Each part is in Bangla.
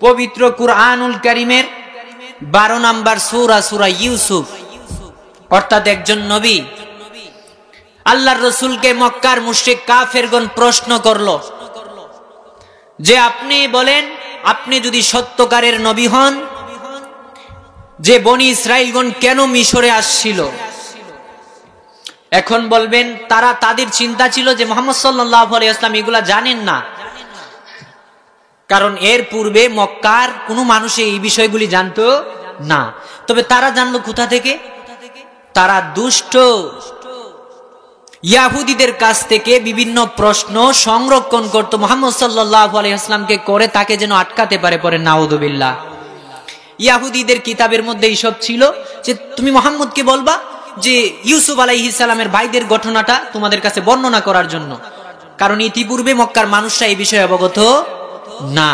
পবিত্র কুরআনুল কারীমের 12 নম্বর সূরা সূরা ইউসুফ, অর্থাৎ একজন নবী আল্লাহর রাসূলকে মক্কার মুশরিক কাফেরগণ প্রশ্ন করলো যে আপনি বলেন, আপনি যদি সত্যকারের নবী হন, যে বনি ইসরাইলগণ কেন মিশরে আসছিল? এখন বলবেন তাদের চিন্তা ছিল যে মুহাম্মদ সাল্লাল্লাহু আলাইহি ওয়াসাল্লাম এগুলা জানেন না, কারণ এর পূর্বে মক্কার কোনো মানুষ এই বিষয়গুলি জানতো না। তবে তারা জানলো কোথা থেকে? তারা দুষ্ট ইয়াহুদীদের কাছ থেকে বিভিন্ন প্রশ্ন সংরক্ষণ করত মুহাম্মদ সাল্লাল্লাহু আলাইহি ওয়াসাল্লামকে, করে তাকে যেন আটকাতে পারে। পরে নাউযুবিল্লাহ, ইয়াহুদীদের কিতাবের মধ্যে এইসব ছিল যে তুমি মুহাম্মদকে বলবা যে ইউসুফ আলাইহিস সালামের ভাইদের ঘটনাটা তোমাদের কাছে বর্ণনা করার জন্য, কারণ ইতিপূর্বে মক্কার মানুষরা এই বিষয়ে অবগত না।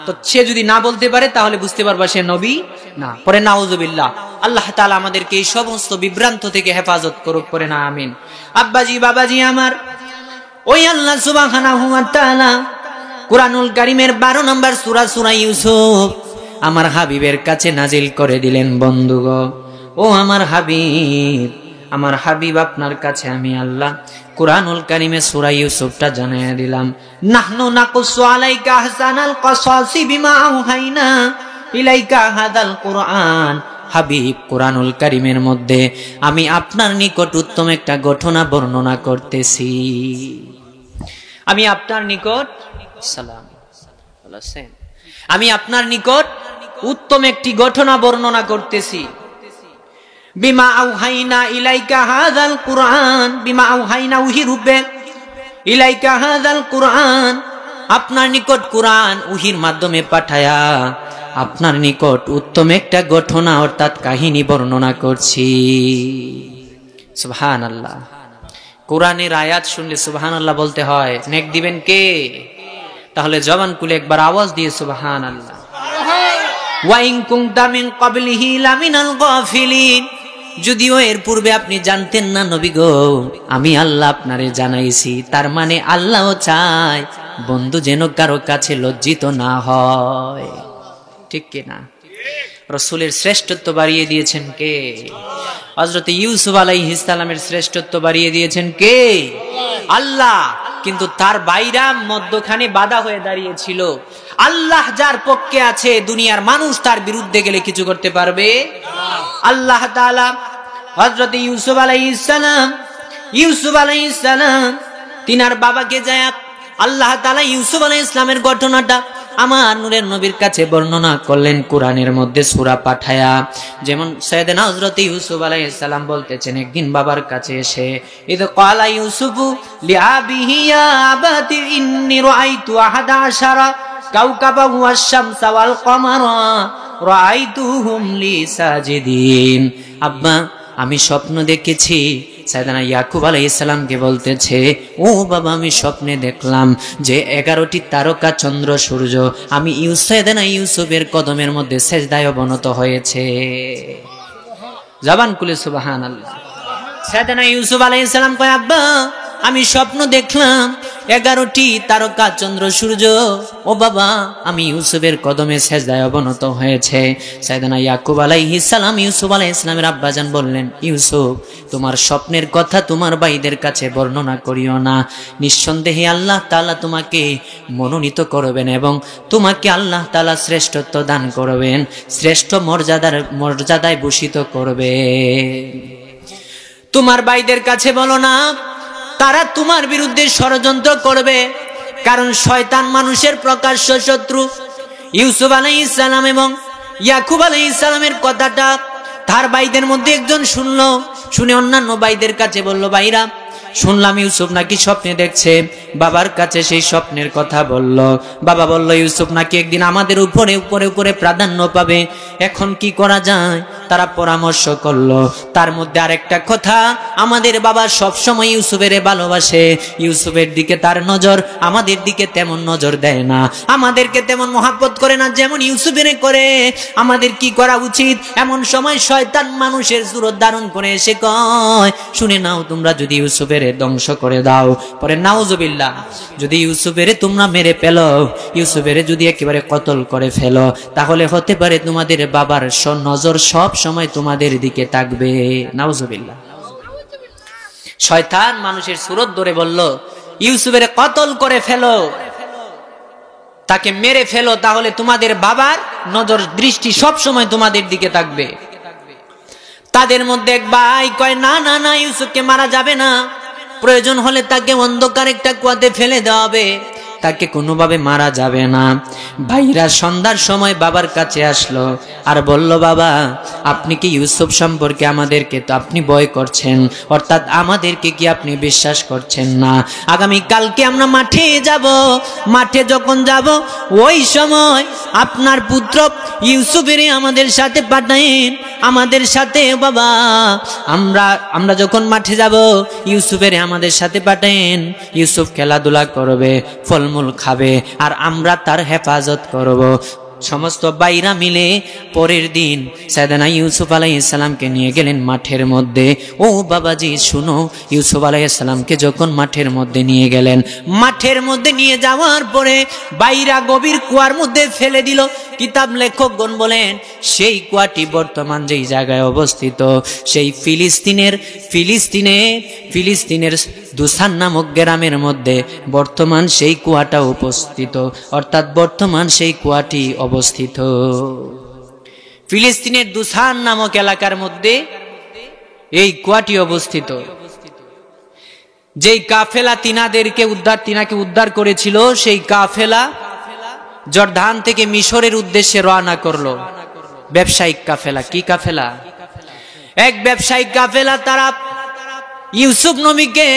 তো সে যদি না বলতে পারে তাহলে বুঝতে পারবা সে নবী না। পরে নাউযুবিল্লাহ, আল্লাহ তাআলা আমাদেরকে এই সমস্ত বিভ্রান্ত থেকে হেফাজত করুক, পরে না আমিন। আব্বাজি বাবাজি আমার, ওই আল্লাহ সুবহানাহু ওয়া তাআলা কুরআনুল কারীমের 12 নম্বর সূরা সূরা ইউসুফ আমার হাবিবের কাছে নাজিল করে দিলেন। বন্ধুগো, ও আমার হাবিব আপনার কাছে আমি আল্লাহ কুরআনুল কারীমে সূরা ইউসুফটা জানিয়ে দিলাম। নাহনু নাকুসু আলাইকা আহসানাল কসাসি বিমা আওহাইনা ইলাইকা হাদাল কুরআন। হাবিব, কুরআনুল কারীমের মধ্যে আমি আপনার নিকট উত্তম একটা ঘটনা বর্ণনা করতেছি। আমি আপনার নিকট সালাম বলেছেন, আমি আপনার নিকট উত্তম একটি ঘটনা বর্ণনা করতেছি। বিমা আওহাইনা ইলাইকা হাযাল কুরআন, বিমা আওহাইনা ওহী রূপে, ইলাইকা হাযাল কুরআন আপনার নিকট কুরআন ওহীর মাধ্যমে পাঠায়া আপনার নিকট উত্তম একটা ঘটনা অর্থাৎ কাহিনী বর্ণনা করছি। সুবহানাল্লাহ। কোরআনের আয়াত শুনলে সুবহানাল্লাহ বলতে হয়। নেক দিবেন কে? তাহলে জবান খুলে একবার আওয়াজ দিয়ে সুবহানাল্লাহ। ওয়া ইন কুনতা মিন ক্বাবলিহি লামিনাল গাফিলিন, যদিও এর পূর্বে আপনি জানতেন না নবী গো, আমি আল্লাহ আপনারে জানাইছি। তার মানে আল্লাহও চায় বন্ধু যেন কারো কাছে লজ্জিত না হয়, ঠিক কিনা? রাসূলের শ্রেষ্ঠত্ব বাড়িয়ে দিয়েছেন কে? হযরত ইউসুফ আলাইহিস সালামের শ্রেষ্ঠত্ব বাড়িয়ে দিয়েছেন কে? আল্লাহ। কিন্তু তার বাইরা মধ্যখানে বাধা হয়ে দাঁড়িয়েছিল। আল্লাহ যার পক্ষে আছে, দুনিয়ার মানুষ তার বিরুদ্ধে গেলে কিছু করতে পারবে না। আল্লাহ তাআলা হযরত ইউসুফ আলাইহিস সালাম তিনার বাবাকে যায় আল্লাহ তাআলা ইউসুফ আলাইহিস সালামের ঘটনাটা আমার নূরের নবীর কাছে বর্ণনা করলেন কুরআনের মধ্যে সূরা পাঠায়া। যেমন সাইয়েদনা হযরত ইউসুফ আলাইহিস সালাম বলতেছেন, একদিন বাবার কাছে এসে ইদ ক্বালা ইউসুফু লিআবিহি ইয়া আবাতি ইন্নী রাআইতু 11 কাওকাবা ওয়াশ শামসা ওয়াল কমারা রাআইতুহুম লি সাজিদিন। আব্বা, আমি স্বপ্ন দেখেছি। সাইয়েদনা ইয়াকুব আলাইহিস সালামকে বলতেছে, ও বাবা, আমি স্বপ্নে দেখলাম যে 11টি তারকা চন্দ্র সূর্য আমি সাইয়েদনা ইউসুফের কদমের মধ্যে সেজদায় অবনত হয়েছে। জবান খুলে সুবহানাল্লাহ। সাইয়েদনা ইউসুফ আলাইহিস সালাম কয়, আব্বা, আমি স্বপ্ন দেখলাম 11টি তারকা চন্দ্র সূর্য ও বাবা আমি ইউসুফের কদমে সেজদায় অবনত হয়েছে। সাইয়েদনা ইয়াকুব আলাইহিস সালাম ইউসুফ আলাইহিস সালামের আব্বাজান বললেন, ইউসুফ, তোমার স্বপ্নের কথা তোমার ভাইদের কাছে বর্ণনা করিও না। নিঃসন্দেহে আল্লাহ তাআলা তোমাকে মনোনীত করবেন এবং তোমাকে আল্লাহ তাআলা শ্রেষ্ঠত্ব দান করবেন, শ্রেষ্ঠ মর্যাদায় ভূষিত করবে। তোমার ভাইদের কাছে বলো না, তারা তোমার বিরুদ্ধে ষড়যন্ত্র করবে, কারণ শয়তান মানুষের প্রকাশ্য শত্রু। ইউসুফ আলাইহিস সালাম এবং ইয়াকুব আলাইহিস সালামের কথাটা তার ভাইদের মধ্যে একজন শুনলো, শুনে অন্যান্য ভাইদের কাছে বলল, ভাইরা, শুনলাম ইউসুফ নাকি স্বপ্নে দেখছে। বাবার কাছে সেই স্বপ্নের কথা বলল। বাবা বলল, ইউসুফ নাকি একদিন আমাদের উপরে প্রাধান্য পাবে। এখন কি করা যায়? তারা পরামর্শ করলো। তার মধ্যে আরেকটা কথা, আমাদের বাবা সব সময় ইউসুফের ভালোবাসে, ইউসুফের দিকে তার নজর, আমাদের দিকে তেমন নজর দেয় না, আমাদেরকে তেমন মহব্বত করে না যেমন ইউসুফের করে। আমাদের কি করা উচিত? এমন সময় শয়তান মানুষের সুরত ধারণ করে এসে কয়, শুনে নাও, তোমরা যদি ইউসুফের ধ্বংস করে দাও, পরে নাউজুবিল্লাহ, যদি ইউসুফের তোমরা মেরে ফেলো, ইউসুফের যদি একেবারে কতল করে ফেলো, তাহলে হতে পারে তোমাদের বাবার নজর সব সময় তোমাদের দিকে থাকবে। নাউজুবিল্লাহ। শয়তান মানুষের সুরত ধরে বলল, ইউসুফের কতল করে ফেলো, তাকে মেরে ফেলো, তাহলে তোমাদের বাবার নজর দৃষ্টি সব সময় তোমাদের দিকে থাকবে। তাদের মধ্যে এক ভাই কয়, না না না, ইউসুফকে মারা যাবে না, প্রয়োজন হলে তাকে অন্ধকার একটা কুয়াতে ফেলে দেওয়া হবে, তাকে কোনোভাবে মারা যাবে না। ভাইরা সন্ধ্যার সময় বাবার কাছে আসলো আর বলল, বাবা, আপনি কি ইউসুফ সম্পর্কে আমাদেরকে তো আপনি ভয় করছেন, অর্থাৎ আমাদেরকে কি আপনি বিশ্বাস করছেন না? আগামী কালকে আমরা মাঠে যাব, মাঠে যখন যাব ওই সময় আপনার পুত্র ইউসুফের আমাদের সাথে পাঠায়েন, আমাদের সাথে বাবা, আমরা যখন মাঠে যাব ইউসুফের আমাদের সাথে পাঠায়েন, ইউসুফ খেলাধুলা করবে, ফলমূল খাবে, আর আমরা তার হেফাজত করব। সমস্ত ভাইরা মিলে পরের দিন সাইয়েদনা ইউসুফ আলাইহিস সালামকে নিয়ে গেলেন মাঠের মধ্যে। ও বাবাজি শুনো, ইউসুফ আলাইহিস সালামকে যখন মাঠের মধ্যে নিয়ে গেলেন, মাঠের মধ্যে নিয়ে যাওয়ার পরে ভাইরা গভীর কুয়ার মধ্যে ফেলে দিল। কিতাব লেখকগণ বলেন, সেই কুয়াটি বর্তমান যেই জায়গায় অবস্থিত, সেই ফিলিস্তিনের দুসান নামক গ্রামের মধ্যে বর্তমান সেই কুয়াটা উপস্থিত, অর্থাৎ বর্তমান সেই কুয়াটি অবস্থিত ফিলিস্তিনের দুসান নামক এলাকার মধ্যে এই কুয়াটি অবস্থিত। যেই কাফেলা তিনাকে উদ্ধার করেছিল, সেই কাফেলা জর্দান থেকে মিশরের উদ্দেশ্যে রওনা করলো। ব্যবসায়িক কাফেলা। কি কাফেলা? এক ব্যবসায়িক কাফেলা। তারা ইউসুফ নবীকে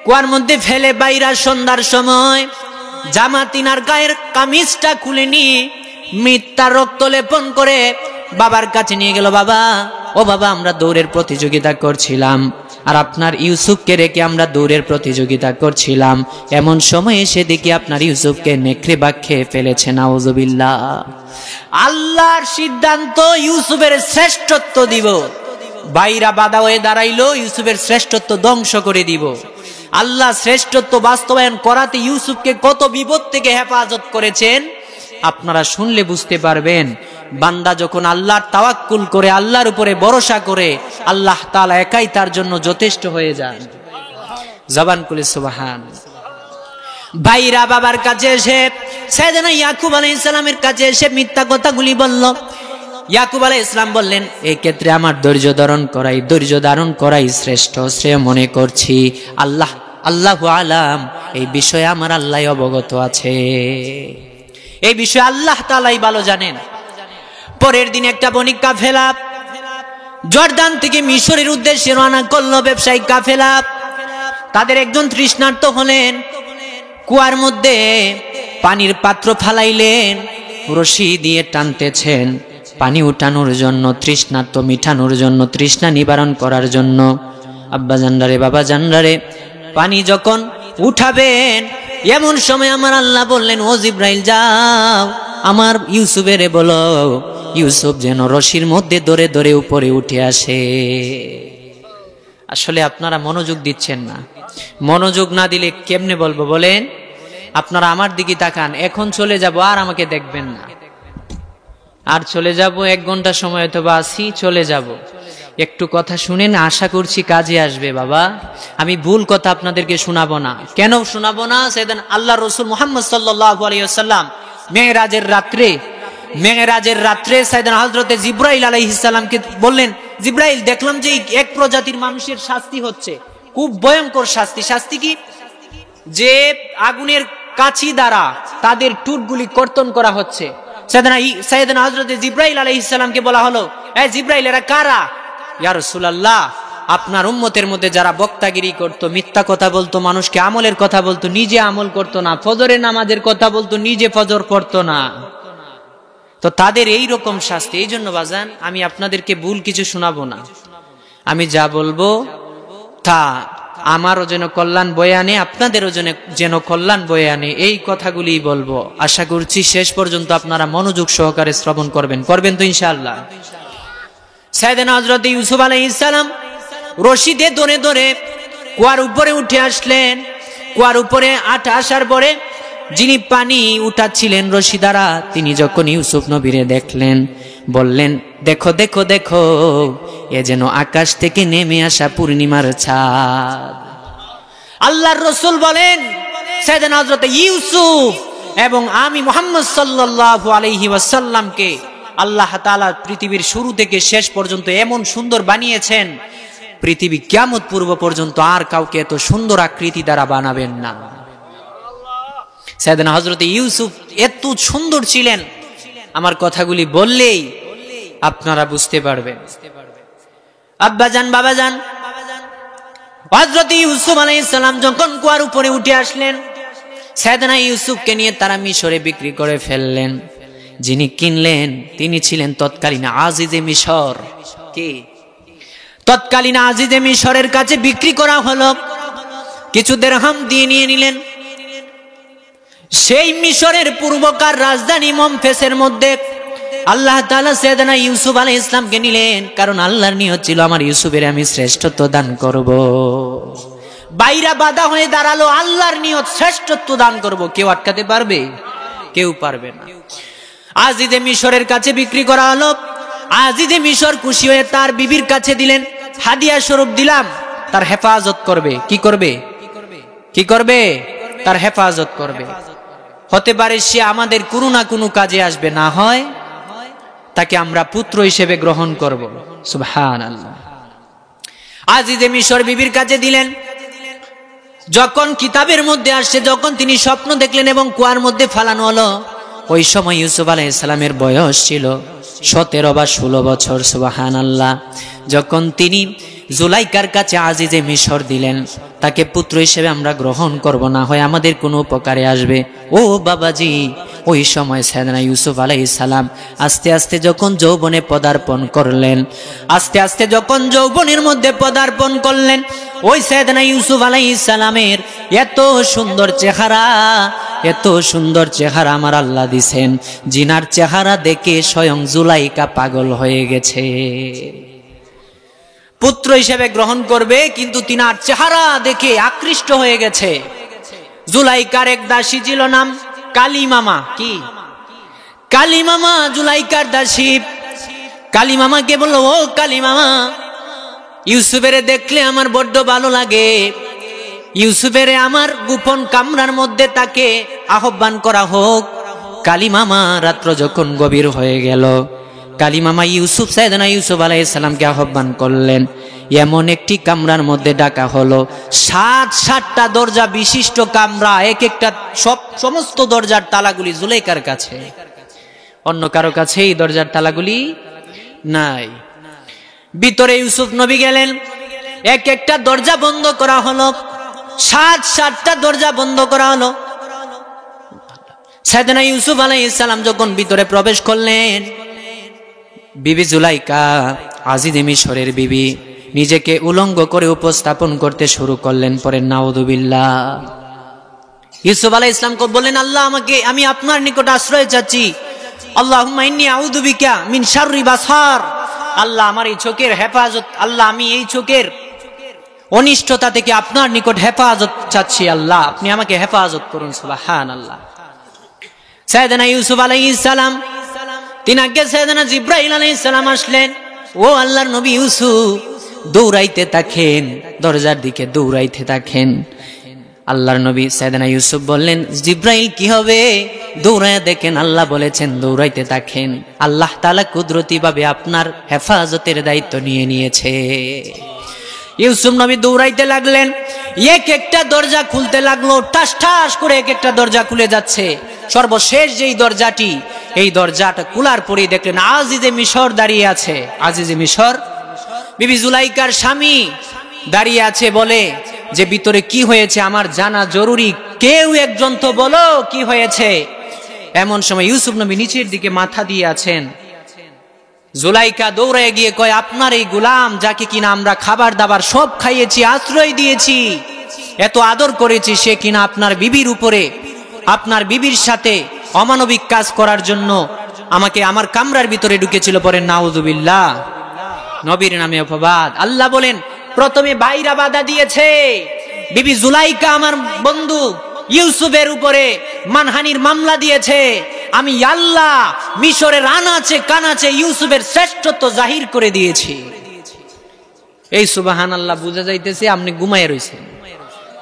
কুয়ার মধ্যে ফেলে বাইরা সন্ধ্যার সময় জামা তিনার গায়ের কামিজটা খুলে নিয়ে মিথ্যা রক্ত লেপন করে বাবার কাছে নিয়ে গেল। বাবা, ও বাবা, আমরা দৌড়ের প্রতিযোগিতা করছিলাম, আর আপনার ইউসুফকে রেখে আমরা দৌড়ের প্রতিযোগিতা করছিলাম, এমন সময় এসে দেখি আপনার ইউসুফকে নেকড়ে বাঘ খেয়ে ফেলেছে। নাউজুবিল্লাহ। আল্লাহর সিদ্ধান্ত, ইউসুফের শ্রেষ্ঠত্ব দিব। ভাইরা বাধা হয়ে দাঁড়াইলো, ইউসুফের শ্রেষ্ঠত্ব ধ্বংস করে দিব। আল্লাহ শ্রেষ্ঠত্ব বাস্তবায়ন করাতে ইউসুফকে কত বিপদ থেকে হেফাজত করেছেন আপনারা শুনলে বুঝতে পারবেন। বান্দা যখন আল্লাহর তাওয়াক্কুল করে, আল্লাহর উপরে ভরসা করে, আল্লাহ তাআলা একাই তার জন্য যথেষ্ট হয়ে যান। জবান খুলে সুবহান। ভাইরা বাবার কাছে এসে সাইয়েদনা ইয়াকুব আলাইহিস সালামের কাছে এসে মিথ্যা কথাগুলি বলল। ইয়াকুব আলাইহিস সালাম বললেন, এই ক্ষেত্রে আমার ধৈর্য ধারণ করাই শ্রেষ্ঠ শ্রেয় মনে করছি। আল্লাহু আলাম, এই বিষয়ে আমার আল্লাহ অবগত আছে, এই বিষয়ে আল্লাহ তাআলাই ভালো জানেন। পরের দিন একটা বণিক কাফেলা জর্দান থেকে মিশরের উদ্দেশ্যে রওনা করলো। ব্যবসায়িক কাফেলা। তাদের একজন তৃষ্ণার্ত হলেন, কুয়ার মধ্যে পানির পাত্র ফালাইলেন, রশি দিয়ে টানতেছেন পানি উঠানোর জন্য, তৃষ্ণার্ত মিটানোর জন্য, তৃষ্ণা নিবারণ করার জন্য। আব্বা জানরারে, বাবা জানরারে, পানি যখন উঠাবেন এমন সময় আমার আল্লাহ বললেন, ও জিব্রাইল যাও আমার ইউসুফের বলো, ইউসুফ যেন রশির মধ্যে ধরে ধরে উপরে উঠে আসে। আসলে আপনারা মনোযোগ দিচ্ছেন না। মনোযোগ না দিলে কেমনে বলবো বলেন? আপনারা আমার দিকে তাকান। এখন চলে যাব, আর আমাকে দেখবেন না। আর চলে যাব 1 ঘন্টা সময় অথবা আসি, চলে যাব। একটু কথা শুনেন, আশা করছি কাজে আসবে। বাবা, আমি ভুল কথা আপনাদেরকে শোনাবো না। কেন শোনাবো না? সেদিন আল্লাহ রসুল মুহাম্মদ সাল্লাল্লাহু আলাইহি ওয়াসাল্লাম মেরাজের রাত্রে সাইয়েদনা হযরতে জিবরাইল আলাইহিস সালামকে বললেন, জিবরাইল, দেখলাম যে এক প্রজাতির মানুষের শাস্তি হচ্ছে, খুব ভয়ঙ্কর শাস্তি। শাস্তি কি? যে আগুনের কাছি দ্বারা তাদের টুটগুলি কর্তন করা হচ্ছে। সাইয়েদনা হযরতে জিবরাইল আলাইহিস সালামকে বলা হলো, এ জিবরাইল, এরা কারা? ইয়া রাসূলুল্লাহ, আপনার উম্মতের মধ্যে যারা বক্তাগিরি করত, মিথ্যা কথা বলতো, মানুষকে আমলের কথা বলতো, নিজে আমল করতো না, ফজরের নামাজের কথা বলতো, নিজে ফজর পড়তো না। তো তাদের এই রকম শাস্তি। এই জন্য বাজান আমি আপনাদেরকে ভুল কিছু শোনাবো না, আমি যা বলবো তা আমারও যেন কল্যাণ বয়ে আনে, আপনাদেরও যেন কল্যাণ বয়ে আনে, এই কথাগুলি বলবো। আশা করছি শেষ পর্যন্ত আপনারা মনোযোগ সহকারে শ্রবণ করবেন তো ইনশাআল্লাহ। সাইয়েদনা হযরত ইউসুফ আলাইহিস সালাম রশিদে ধরে ধরে কুয়ার উপরে উঠে আসলেন। কুয়ার উপরে আসার পরে যিনি পানি উঠাচ্ছিলেন রশি দ্বারা, তিনি যখন ইউসুফ নবীরে দেখলেন, বললেন, দেখো দেখো দেখো, এ যেন আকাশ থেকে নেমে আসা পূর্ণিমার চাঁদ। আল্লাহর রাসূল বলেন, সাইয়েদনা হযরত ইউসুফ এবং আমি মুহাম্মদ সাল্লাল্লাহু আলাইহি ওয়াসাল্লামকে আল্লাহ তাআলা পৃথিবীর শুরু থেকে শেষ পর্যন্ত এমন সুন্দর বানিয়েছেন, পৃথিবী কিয়ামত পূর্ব পর্যন্ত আর কাউকে এত সুন্দর আকৃতি দ্বারা বানাবেন না। সাইয়েদনা হযরত ইউসুফ এত সুন্দর ছিলেন, আমার কথাগুলি বললেই আপনারা বুঝতে পারবেন। আব্বাজান, বাবাজান, হযরত ইউসুফ আলাইহিস সালাম যখন কুয়ার উপরে উঠে আসলেন, সাইয়েদনা ইউসুফকে নিয়ে তারা মিশরে বিক্রি করে ফেললেন। যিনি কিনলেন তিনি ছিলেন তৎকালীন আজিজে মিশর। কি? তৎকালীন আজিজে মিশরের কাছে বিক্রি করা হলো, কিছু দিরহাম দিয়ে নিয়ে নিলেন। সেই মিশরের পূর্বকার রাজধানী মেমফিসের মধ্যে আল্লাহ তাআলা সাইয়েদনা ইউসুফ আলাইহিস সালামকে নিলেন, কারণ আল্লাহর নিয়ত ছিল আমার ইউসুফের আমি শ্রেষ্ঠত্ব দান করব। বাইরা বাধা হয়ে দাঁড়ালো, আল্লাহর নিয়ত শ্রেষ্ঠত্ব দান করব, কেউ আটকাতে পারবে? কেউ পারবে না। আজিজে মিশরের কাছে বিক্রি করা হলো। আজিজে মিশর খুশি হয়ে তার বিবির কাছে দিলেন, হাদিয়া স্বরূপ দিলাম, তার হেফাজত করবে। কি করবে? কি করবে? তার হেফাজত করবে। হতে পারে সে আমাদের কোনো না কোনো কাজে আসবে, না হয় তাকে আমরা পুত্র হিসেবে গ্রহণ করব। সুবহানাল্লাহ। আজিজে মিশর বিবির কাছে দিলেন। যখন কিতাবের মধ্যে আসছে, যখন তিনি স্বপ্ন দেখলেন এবং কুয়ার মধ্যে ফালানো হলো, ওই সময় ইউসুফ আলাইহিস সালামের বয়স ছিল 17 বা 16 বছর। সুবহানাল্লাহ। যখন তিনি জুলাইকার কাছে আজিজে মিশর দিলেন, তাকে পুত্র হিসেবে আমরা গ্রহণ করব, না হয় আমাদের কোনো উপকারে আসবে। ও বাবাজি, ওই সময় সাইয়েদনা ইউসুফ আলাইহিস সালাম আস্তে আস্তে যখন যৌবনে পদার্পণ করলেন, আস্তে আস্তে যখন যৌবনের মধ্যে পদার্পণ করলেন, ওই সাইয়েদনা ইউসুফ আলাইহিস সালামের এত সুন্দর চেহারা, এত সুন্দর চেহারা আমার আল্লাহ দিছেন, জিনার চেহারা দেখে স্বয়ং জুলাইকা পাগল হয়ে গেছে। পুত্র হিসেবে গ্রহণ করবে, কিন্তু তিনার চেহারা দেখে আকৃষ্ট হয়ে গেছে। জুলাইকার এক দাসী ছিল, নাম কালিমামা। কি? কালিমামা জুলাইকার দাসী। কালিমামাকে বলল, ও কালিমামা, ইউসুফের দেখলে আমার বড্ড ভালো লাগে, ইউসুফের আমার গোপন কামরার মধ্যে তাকে আহ্বান করা হোক। কালিমামা রাত্র যখন গভীর হয়ে গেল, কালিমামা ইউসুফ সাইয়েদনা ইউসুফ আলাইহিস সালামকে আহ্বান করলেন। এমন একটি কামরার মধ্যে ডাকা হলো, 7টা দরজা বিশিষ্ট কামরা, এক একটা সমস্ত দরজার তালাগুলি জুলাইকার কাছে, অন্য কারো কাছে এই দরজার তালাগুলি নাই। ভিতরে ইউসুফ নবী গেলেন, এক একটা দরজা বন্ধ করা হলো, 7টা দরজা বন্ধ করা হলো। সাইয়েদনা ইউসুফ আলাইহিস সালাম যখন ভিতরে প্রবেশ করলেন, বিবি জুলাইকা, আজিজে মিশরের বিবি, নিজেকে উলঙ্গ করে উপস্থাপন করতে শুরু করলেন। পরে নাউযুবিল্লাহ। ইউসুফ আলাইহিস সালাম বললেন, আল্লাহ, আমি আপনার নিকট আশ্রয় চাচ্ছি। আল্লাহুম্মা ইন্নী আউযু বিকা মিন শাররি বাসার। আল্লাহ, আমার এই চোখের হেফাজত, আল্লাহ, আমি এই চোখের অনিষ্টতা থেকে আপনার নিকট হেফাজত চাচ্ছি। আল্লাহ, আপনি আমাকে হেফাজত করুন। সুবহানাল্লাহ। সাইয়েদনা ইউসুফ আলাইহিস সালাম, তিনাকে সাইয়েদনা জিবরাইল আলাইহিস সালাম আসলেন। ও আল্লাহর নবী ইউসুফ, দৌড়াইতে থাকেন, দরজার দিকে দৌড়াইতে থাকেন। আল্লাহর নবী সাইয়েদনা ইউসুফ বললেন, জিবরাইল কি হবে? দৌড়ায় দেখেন, আল্লাহ বলেছেন দৌড়াইতে থাকেন। আল্লাহ তাআলা কুদরতি ভাবে আপনার হেফাজতের দায়িত্ব নিয়ে নিয়েছে। ইউসুফ নবী দৌড়াইতে লাগলেন, এক একটা দরজা খুলতে লাগলো, ঠাস ঠাস করে এক একটা দরজা খুলে যাচ্ছে। সর্বশেষ যেই দরজাটি, এই দরজাটা খোলার পরেই দেখলেন আজিজে মিশর দাঁড়িয়ে আছে। আজিজে মিশর বিবি জুলাইকার স্বামী দাঁড়িয়ে আছে, বলে যে ভিতরে কি হয়েছে আমার জানা জরুরি, কেউ একজন তো বলো কি হয়েছে। এমন সময় ইউসুফ নবী নিচের দিকে মাথা দিয়ে আছেন। জুলাইকা দৌড়ে গিয়ে কয়, আপনার এই গোলাম যাকে কিনা আমরা খাবার দাবার সব খাইয়েছি, আশ্রয় দিয়েছি, এত আদর করেছি, সে কিনা আপনার বিবির উপরে, আপনার বিবির সাথে অমানবিক কাজ করার জন্য আমাকে আমার কামরার ভিতরে ঢুকেছিল। পরে নাউযুবিল্লাহ, নবীর নামে অপবাদ। আল্লাহ বলেন, প্রথমে বাইরা বাধা দিয়েছে, বিবি জুলাইকা আমার বন্ধু ইউসুফের উপরে মানহানির মামলা দিয়েছে, আমি আল্লাহ মিশরের আনাচে কানাচে ইউসুফের শ্রেষ্ঠত্ব জাহির করে দিয়েছি। এই সুবহানাল্লাহ বুঝা যাইতেছে আপনি ঘুমায় রইছেন।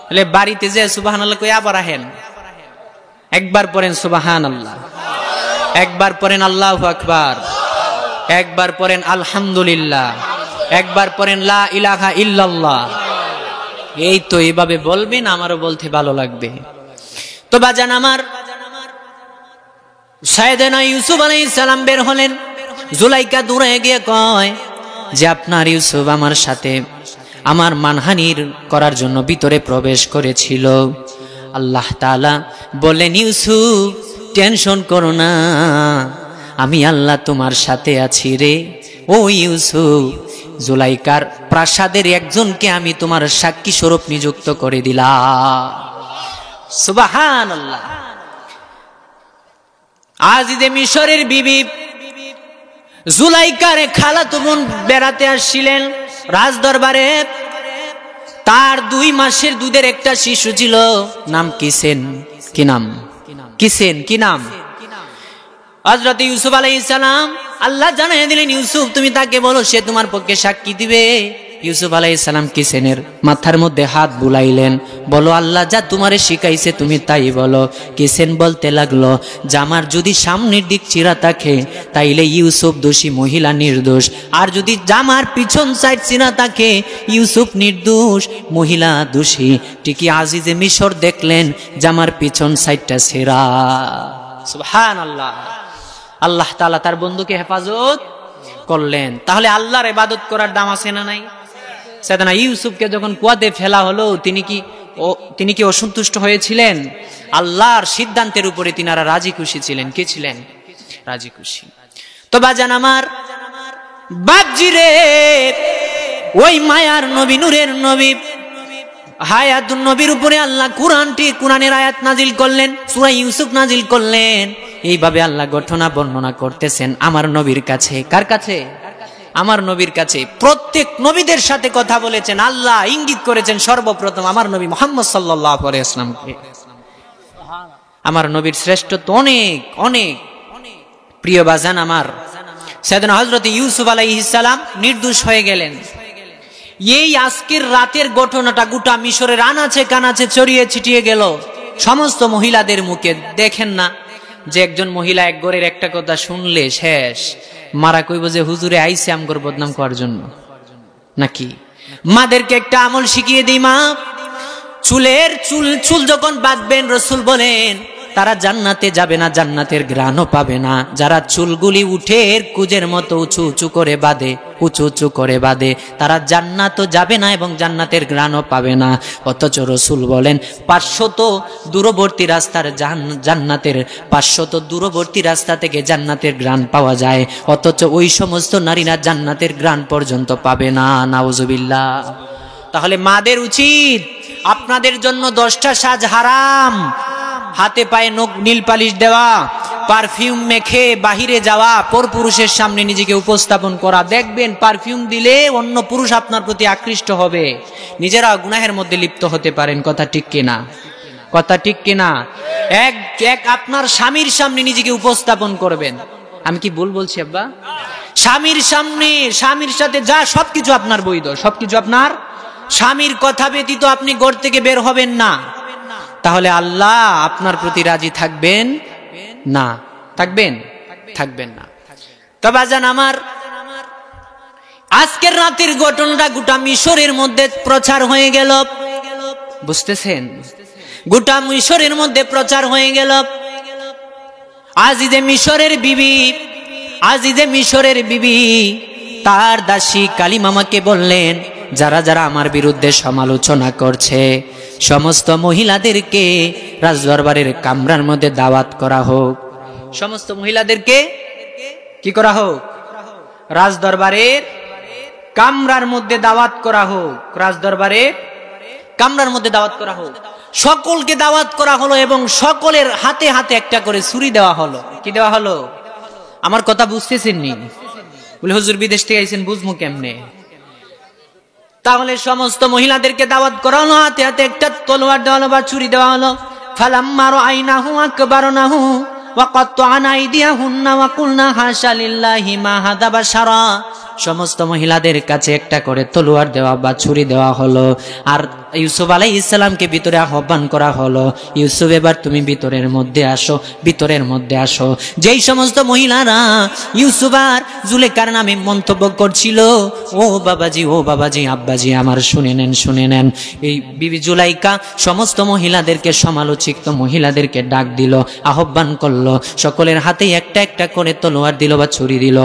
তাহলে বাড়িতে যে সুবহানাল্লাহ কই আবার আহেন, একবার পড়েন সুবহানাল্লাহ, একবার পড়েন আল্লাহু আকবার, একবার পড়েন আলহামদুলিল্লাহ, একবার পড়েন লা ইলাহা ইল্লাল্লাহ। এই তো এইভাবে বলবেন, আমারও বলতে ভালো লাগবে। তো বাজান আমার, সাইয়েদনা ইউসুফ আলাইহিস সালাম বের হলেন। জুলাইকা দূরে গিয়ে কয় যে আপনার ইউসুফ আমার সাথে আমার মানহানির করার জন্য ভিতরে প্রবেশ করেছিল। আল্লাহ তাআলা বলেন, ইউসুফ টেনশন করো না, আমি আল্লাহ তোমার সাথে আছি রে। ও ইউসুফ, জুলাইকার প্রাসাদের একজনকে আমি তোমার সাক্ষী স্বরূপ নিযুক্ত করে দিলাম। সুবহানাল্লাহ। আজিজে মিশরের বিবি জুলাইকার খালাতো বোন বেড়াতে আসছিলেন রাজদরবারে। তার 2 মাসের দুধের একটা শিশু ছিল, নাম কিসেন। কি নাম? কিসেন। কি নাম? হযরত ইউসুফ আলাইহিস সালাম আল্লাহ জানিয়ে দিলেন, ইউসুফ তুমি তাকে বলো, সে তোমার পক্ষে সাক্ষী দিবে। ইউসুফ আলাইহিস সালাম কিসেনের মাথার মধ্যে হাত বুলাইলেন, বলো আল্লাহ যা তোমারে শিখাইছে তুমি তাই বলো। কিসেন বলতে লাগলো, জামার যদি সামনের দিক চিরা থাকে তাইলে ইউসুফ দোষী, মহিলা নির্দোষ, আর যদি জামার পিছন সাইড চিরা থাকে ইউসুফ নির্দোষ, মহিলা দোষী। ঠিকই আজিজে মিশর দেখলেন জামার পিছন সাইডটা ছেঁড়া। সুবহানাল্লাহ। আল্লাহ তাআলা তার বন্ধুকে হেফাজত করলেন। তাহলে আল্লাহর ইবাদত করার দাম আছে না নাই? সাইয়েদনা ইউসুফকে যখন কুয়াতে ফেলা হলো, তিনি কি অসন্তুষ্ট হয়েছিলেন? আল্লাহর সিদ্ধান্তের উপরে তিনারা রাজি খুশি ছিলেন। কে ছিলেন? রাজি খুশি। তো বাজান আমার, বাপজি রে, ওই মায়ার নবী, নূরের নবী, হায়াতুন নবীর উপরে আল্লাহ কোরআনের আয়াত নাজিল করলেন, সূরা ইউসুফ নাজিল করলেন। এইভাবে আল্লাহ ঘটনা বর্ণনা করতেছেন আমার নবীর কাছে। কার কাছে? আমার নবীর কাছে। প্রত্যেক নবীদের সাথে কথা বলেছেন, আল্লাহ ইঙ্গিত করেছেন সর্বপ্রথম আমার নবী মুহাম্মদ সাল্লাল্লাহু আলাইহি ওয়াসাল্লামকে। আমার নবীর শ্রেষ্ঠত্ব অনেক অনেক। প্রিয় বাজান আমার, সাইয়েদনা হযরত ইউসুফ আলাইহিস সালাম নির্দোষ হয়ে গেলেন। এই আজকের রাতের ঘটনাটা গোটা মিশরের আনাচে কানাচে ছড়িয়ে ছিটিয়ে গেল সমস্ত মহিলাদের মুখে। দেখেন না যে একজন মহিলা এক ঘরের একটা কথা শুনলে শেষ, মারা কইব যে হুজুরে আইছে আমগর বদনাম করার জন্য নাকি? মাদেরকে একটা আমল শিখিয়ে দিই, মা চুল যখন বাঁধবেন, রাসূল বলেন তারা জান্নাতে যাবে না, জান্নাতের ঘ্রাণও পাবে না। যারা চুলগুলি উঠের কুজের মতো উঁচু উঁচু করে বাঁধে, উঁচু উঁচু করে বাঁধে, তারা জান্নাতও যাবে না এবং জান্নাতের ঘ্রাণও পাবে না। অথচ রাসূল বলেন 500 দূরবর্তী রাস্তার জান্নাতের 500 দূরবর্তী রাস্তা থেকে জান্নাতের ঘ্রাণ পাওয়া যায়, অথচ ওই সমস্ত নারীরা জান্নাতের ঘ্রাণ পর্যন্ত পাবে না। নাউজুবিল্লাহ। তাহলে মাদের উচিত, আপনাদের জন্য 10টা সাজ হারাম। হাতে পায়ে নীল পালিশ দেওয়া, পারফিউম মেখে বাহিরে যাওয়া, পরপুরুষের সামনে নিজেকে উপস্থাপন করা। দেখবেন পারফিউম দিলে অন্য পুরুষ আপনার প্রতি আকৃষ্ট হবে, নিজেরা গুনাহের মধ্যে লিপ্ত হতে পারেন। কথা ঠিক কিনা? কথা ঠিক কিনা? এক আপনার স্বামীর সামনে নিজেকে উপস্থাপন করবেন। আমি কি ভুল বলছি আব্বা? স্বামীর সামনে, স্বামীর সাথে যা সবকিছু আপনার বৈধ, সবকিছু আপনার। স্বামীর কথা ব্যতীত আপনি ঘর থেকে বের হবেন না, তাহলে আল্লাহ আপনার প্রতি রাজি থাকবেন না। থাকবেন না। তো বাজান আমার, আজকের রাতের ঘটনাটা গোটা মিশরের মধ্যে প্রচার হয়ে গেল। বুঝতেছেন? গোটা মিশরের মধ্যে প্রচার হয়ে গেল। আজিজে মিশরের বিবি তার দাসী কালিমামাকে বললেন, যারা যারা আমার বিরুদ্ধে সমালোচনা করছে সমস্ত মহিলাদেরকে রাজদরবারের কামরার মধ্যে দাওয়াত করা হোক। সমস্ত মহিলাদেরকে কি করা হোক? রাজ দরবারের কামরার মধ্যে দাওয়াত করা হোক। রাজ দরবারের কামরার মধ্যে দাওয়াত করা হোক। সকলকে দাওয়াত করা হলো এবং সকলের হাতে হাতে একটা করে ছুরি দেওয়া হলো। কি দেওয়া হলো? আমার কথা বুঝতেছেন নি? বলে হুজুর বিদেশ থেকে আইছেন, বুঝবো কেমনে? তাহলে সমস্ত মহিলাদেরকে দাওয়াত করা হলো, হাতে হাতে একটা তলোয়ার দেওয়া হলো বা ছুরি দেওয়া হলো। ফালাম্মা রাআইনাহু আকবারনাহু ওয়া কাত্তা'না আইদিয়াহুন্না ওয়া কুলনা হাশা লিল্লাহি মা হাদা বাশারা। সমস্ত মহিলাদের কাছে একটা করে তলোয়ার দেওয়া বা ছুরি দেওয়া হলো। আর ইউসুফ আলাইহিস সালামকে ভিতরে আহ্বান করা হলো, ইউসুফ এবার তুমি ভিতরের মধ্যে আসো, ভিতরের মধ্যে আসো। যেই সমস্ত মহিলারা ইউসুফ আর জুলেখার নামে মন্তব্য করছিল, ও বাবাজি, ও বাবাজি, আব্বাজি আমার শুনে নেন, শুনে নেন। এই বিবি জুলাইকা সমস্ত মহিলাদেরকে, সমালোচিত মহিলাদেরকে ডাক দিল, আহ্বান করলো। সকলের হাতেই একটা একটা করে তলোয়ার দিল বা ছুরি দিল,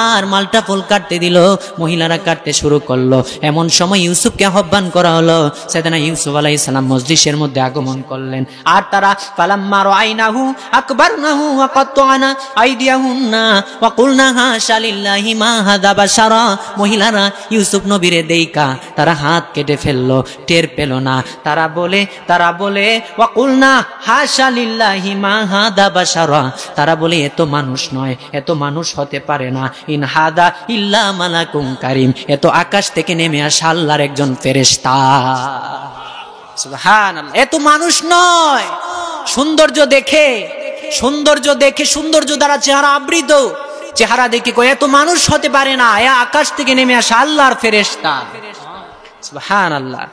আর মালটা ফল কাটতে দিল। মহিলারা কাটতে শুরু করলো। এমন সময় ইউসুফকে আহ্বান করা হলো। সাইয়েদনা ইউসুফ আলাইহিস সালাম মজলিসের মধ্যে আগমন করলেন। আর তারা ফালাম্মা রাআইনাহু আকবারনাহু ওয়া কাত্তা'না আইদিয়াহুন্না ওয়া কুলনা হাশা লিল্লাহি মা হাদা বাশারা। মহিলারা ইউসুফ নবীরে দেইকা তারা হাত কেটে ফেললো, টের পেল না। তারা বলে ওয়া কুলনা হাশা লিল্লাহি মা হাদা বাশারা। তারা বলে এত মানুষ নয়, এত মানুষ হতে পারে না। ইন হাদা ইল্লা মালাকুম কারীম, এত আকাশ থেকে নেমে আসা আল্লাহর একজন ফেরেশতা। সুবহানাল্লাহ। এত মানুষ নয়। সৌন্দর্য দেখে সৌন্দর্য দ্বারা চেহারা আবৃত, চেহারা দেখে কয় এত মানুষ হতে পারে না, এ আকাশ থেকে নেমে আসা আল্লাহর ফেরেশতা। সুবহানাল্লাহ।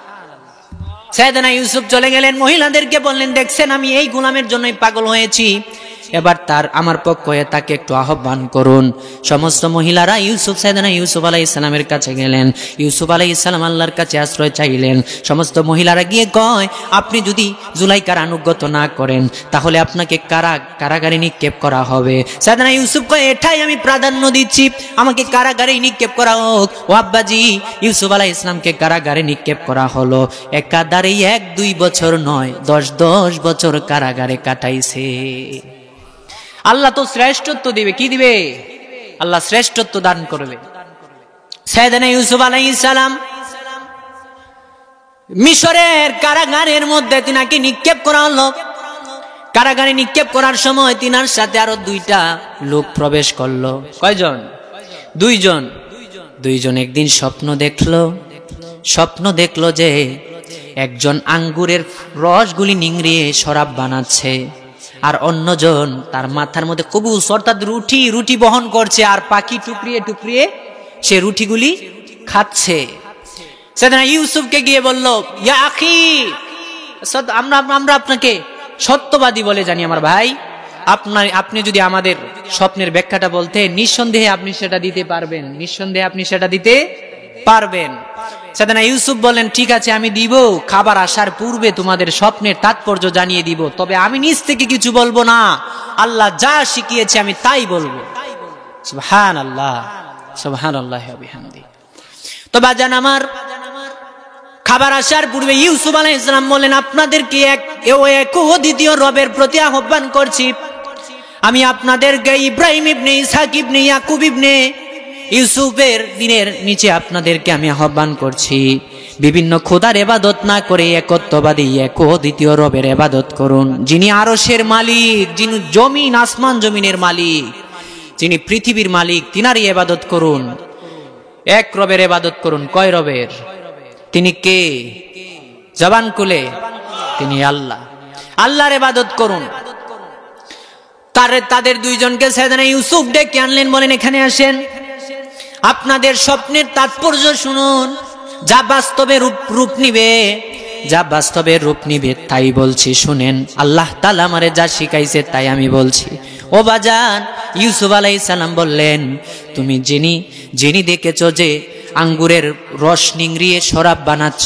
সাইয়েদনা ইউসুফ চলে গেলেন, মহিলাদেরকে বললেন, দেখছেন আমি এই গোলামের জন্যই পাগল হয়েছি, এবার আমার পক্ষ হয়ে তাকে একটু আহ্বান করুন। সমস্ত মহিলারা সাইয়েদনা ইউসুফ আলাইহিস সালামের কাছে গেলেন। ইউসুফ আলাইহিস সালাম আল্লাহর কাছে আশ্রয় চাইলেন। সমস্ত মহিলারা গিয়ে কয়, আপনি যদি জুলাইকার আনুগত্য না করেন তাহলে আপনাকে কারাগারে নিক্ষেপ করা হবে। সাইয়েদনা ইউসুফ কয়, এটাই আমি প্রাধান্য দিচ্ছি, আমাকে কারাগারে নিক্ষেপ করা হোক। ও আব্বাজি, ইউসুফ আলাইহিস সালামকে কারাগারে নিক্ষেপ করা হলো। একাধারেই 1-2 বছর নয়, 10 বছর কারাগারে কাটাইছে। আল্লাহ তো শ্রেষ্ঠত্ব দিবে। কি দিবে? আল্লাহ শ্রেষ্ঠত্ব দান করবে। সাইয়েদনা ইউসুফ আলাইহিস সালাম মিশরের কারাগারের মধ্যে তিনাকে নিক্ষেপ করা হলো। কারাগারে নিক্ষেপ করার সময় তিনার সাথে আরো 2টা লোক প্রবেশ করলো। কয়জন? 2জন। একদিন স্বপ্ন দেখলো যে একজন আঙ্গুরের রসগুলি নিংড়িয়ে শরাব বানাচ্ছে, আর অন্যজন তার মাথার মধ্যে কবুস অর্থাৎ রুটি বহন করছে, আর পাখি টুকরিয়ে সে রুটিগুলি খাচ্ছে। সাইয়েদনা ইউসুফকে গিয়ে বলল, ইয়া আখি, আমরা আপনাকে সত্যবাদী বলে জানি আমার ভাই, আপনি যদি আমাদের স্বপ্নের ব্যাখ্যাটা বলতেন, নিঃসন্দেহে আপনি সেটা দিতে পারবেন। সাইয়েদনা ইউসুফ বলেন, ঠিক আছে আমি দিব, খাবার আসার পূর্বে তোমাদের স্বপ্নের তাৎপর্য জানিয়ে দিব, তবে আমি নিজ থেকে কিছু বলবো না, আল্লাহ যা শিখিয়েছে আমি তাই বলবো। সুবহানাল্লাহ, সুবহানাল্লাহি ওয়া বিহামদিহি। তো বাজান আমার, খাবার আসার পূর্বে ইউসুফ আলাইহিস সালাম বলেন, আপনাদেরকে এক দ্বিতীয় রবের প্রতি আহ্বান করছি। আমি আপনাদেরকে ইব্রাহিম ইবনে ইসহাক ইবনে ইয়াকুব ইবনে ইউসুফের দিনের নিচে আপনাদেরকে আমি আহ্বান করছি। বিভিন্ন খোদার ইবাদত না করে একত্ববাদী দ্বিতীয় রবের ইবাদত করুন, যিনি আরশের মালিক, যিনি জমিন আসমান জমিনের মালিক, যিনি পৃথিবীর মালিক, তিনারই ইবাদত করুন। এক রবের ইবাদত করুন। কয় রবের? তিনি কে? জবান খুলে, তিনি আল্লাহ। আল্লাহর ইবাদত করুন। তাদের 2জনকে সাইয়েদনা ইউসুফ ডেকে আনলেন, বলেন এখানে আসেন, আপনাদের স্বপ্নের তাৎপর্য শুনুন, যা বাস্তবে রূপ নিবে তাই বলছি, শুনেন। আল্লাহ তাআলা আমারে যা শিখাইছে তাই আমি বলছি। ও বাজান, ইউসুফ আলাইহিস সালাম বললেন, তুমি যিনি দেখেছো যে আঙ্গুরের রস নিংড়িয়ে শরাব বানাচ্ছ,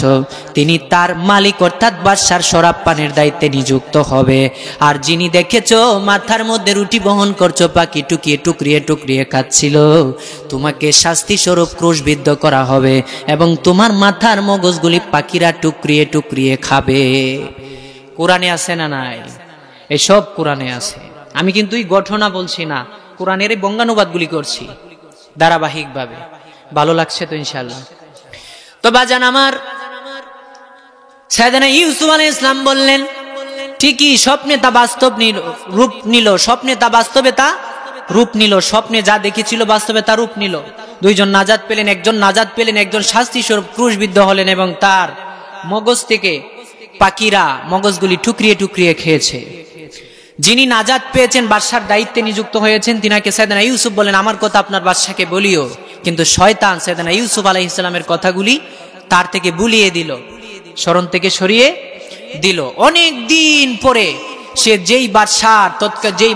তিনি তার মালিক অর্থাৎ বাদশার শরাব পানের দায়িত্বে নিযুক্ত হবে। আর যিনি দেখেছো মাথার মধ্যে রুটি বহন করছো, পাখি টুকরিয়ে খাচ্ছিল, তোমাকে শাস্তি স্বরূপ ক্রুশবিদ্ধ করা হবে এবং তোমার মাথার মগজগুলি পাখিরা টুকরিয়ে খাবে। কোরআনে আছে না নাই? এসব কোরআনে আছে। আমি কিন্তু এই ঘটনা বলছি না, কোরআনের এই বঙ্গানুবাদগুলি করছি ধারাবাহিকভাবে। ভালো লাগছে তো ইনশাআল্লাহ? তো বাজান আমার, সাইয়েদনা ইউসুফ আলাইহিস সালাম বললেন, ঠিকই স্বপ্নে তা বাস্তব রূপ নিল, স্বপ্নে তা বাস্তবে তা রূপ নিল, স্বপ্নে যা দেখেছিল বাস্তবে তা রূপ নিল। দুইজন নাজাত পেলেন, একজন নাজাত পেলেন, একজন শাস্তি স্বরূপ ক্রুশবিদ্ধ হলেন এবং তার মগজ থেকে পাখিরা মগজগুলি টুকরিয়ে টুকরিয়ে খেয়েছে। যিনি নাজাত পেয়েছেন, বাদশার দায়িত্বে নিযুক্ত হয়েছেন, তিনাকে সাইয়েদনা ইউসুফ বলেন, আমার কথা আপনার বাদশাকে বলিও। কিন্তু শয়তান সাইয়েদনা ইউসুফ আলাইহিস সালামের কথাগুলি তার থেকে বুলিয়ে দিল, স্মরণ থেকে সরিয়ে দিল। অনেক দিন পরে সে যেই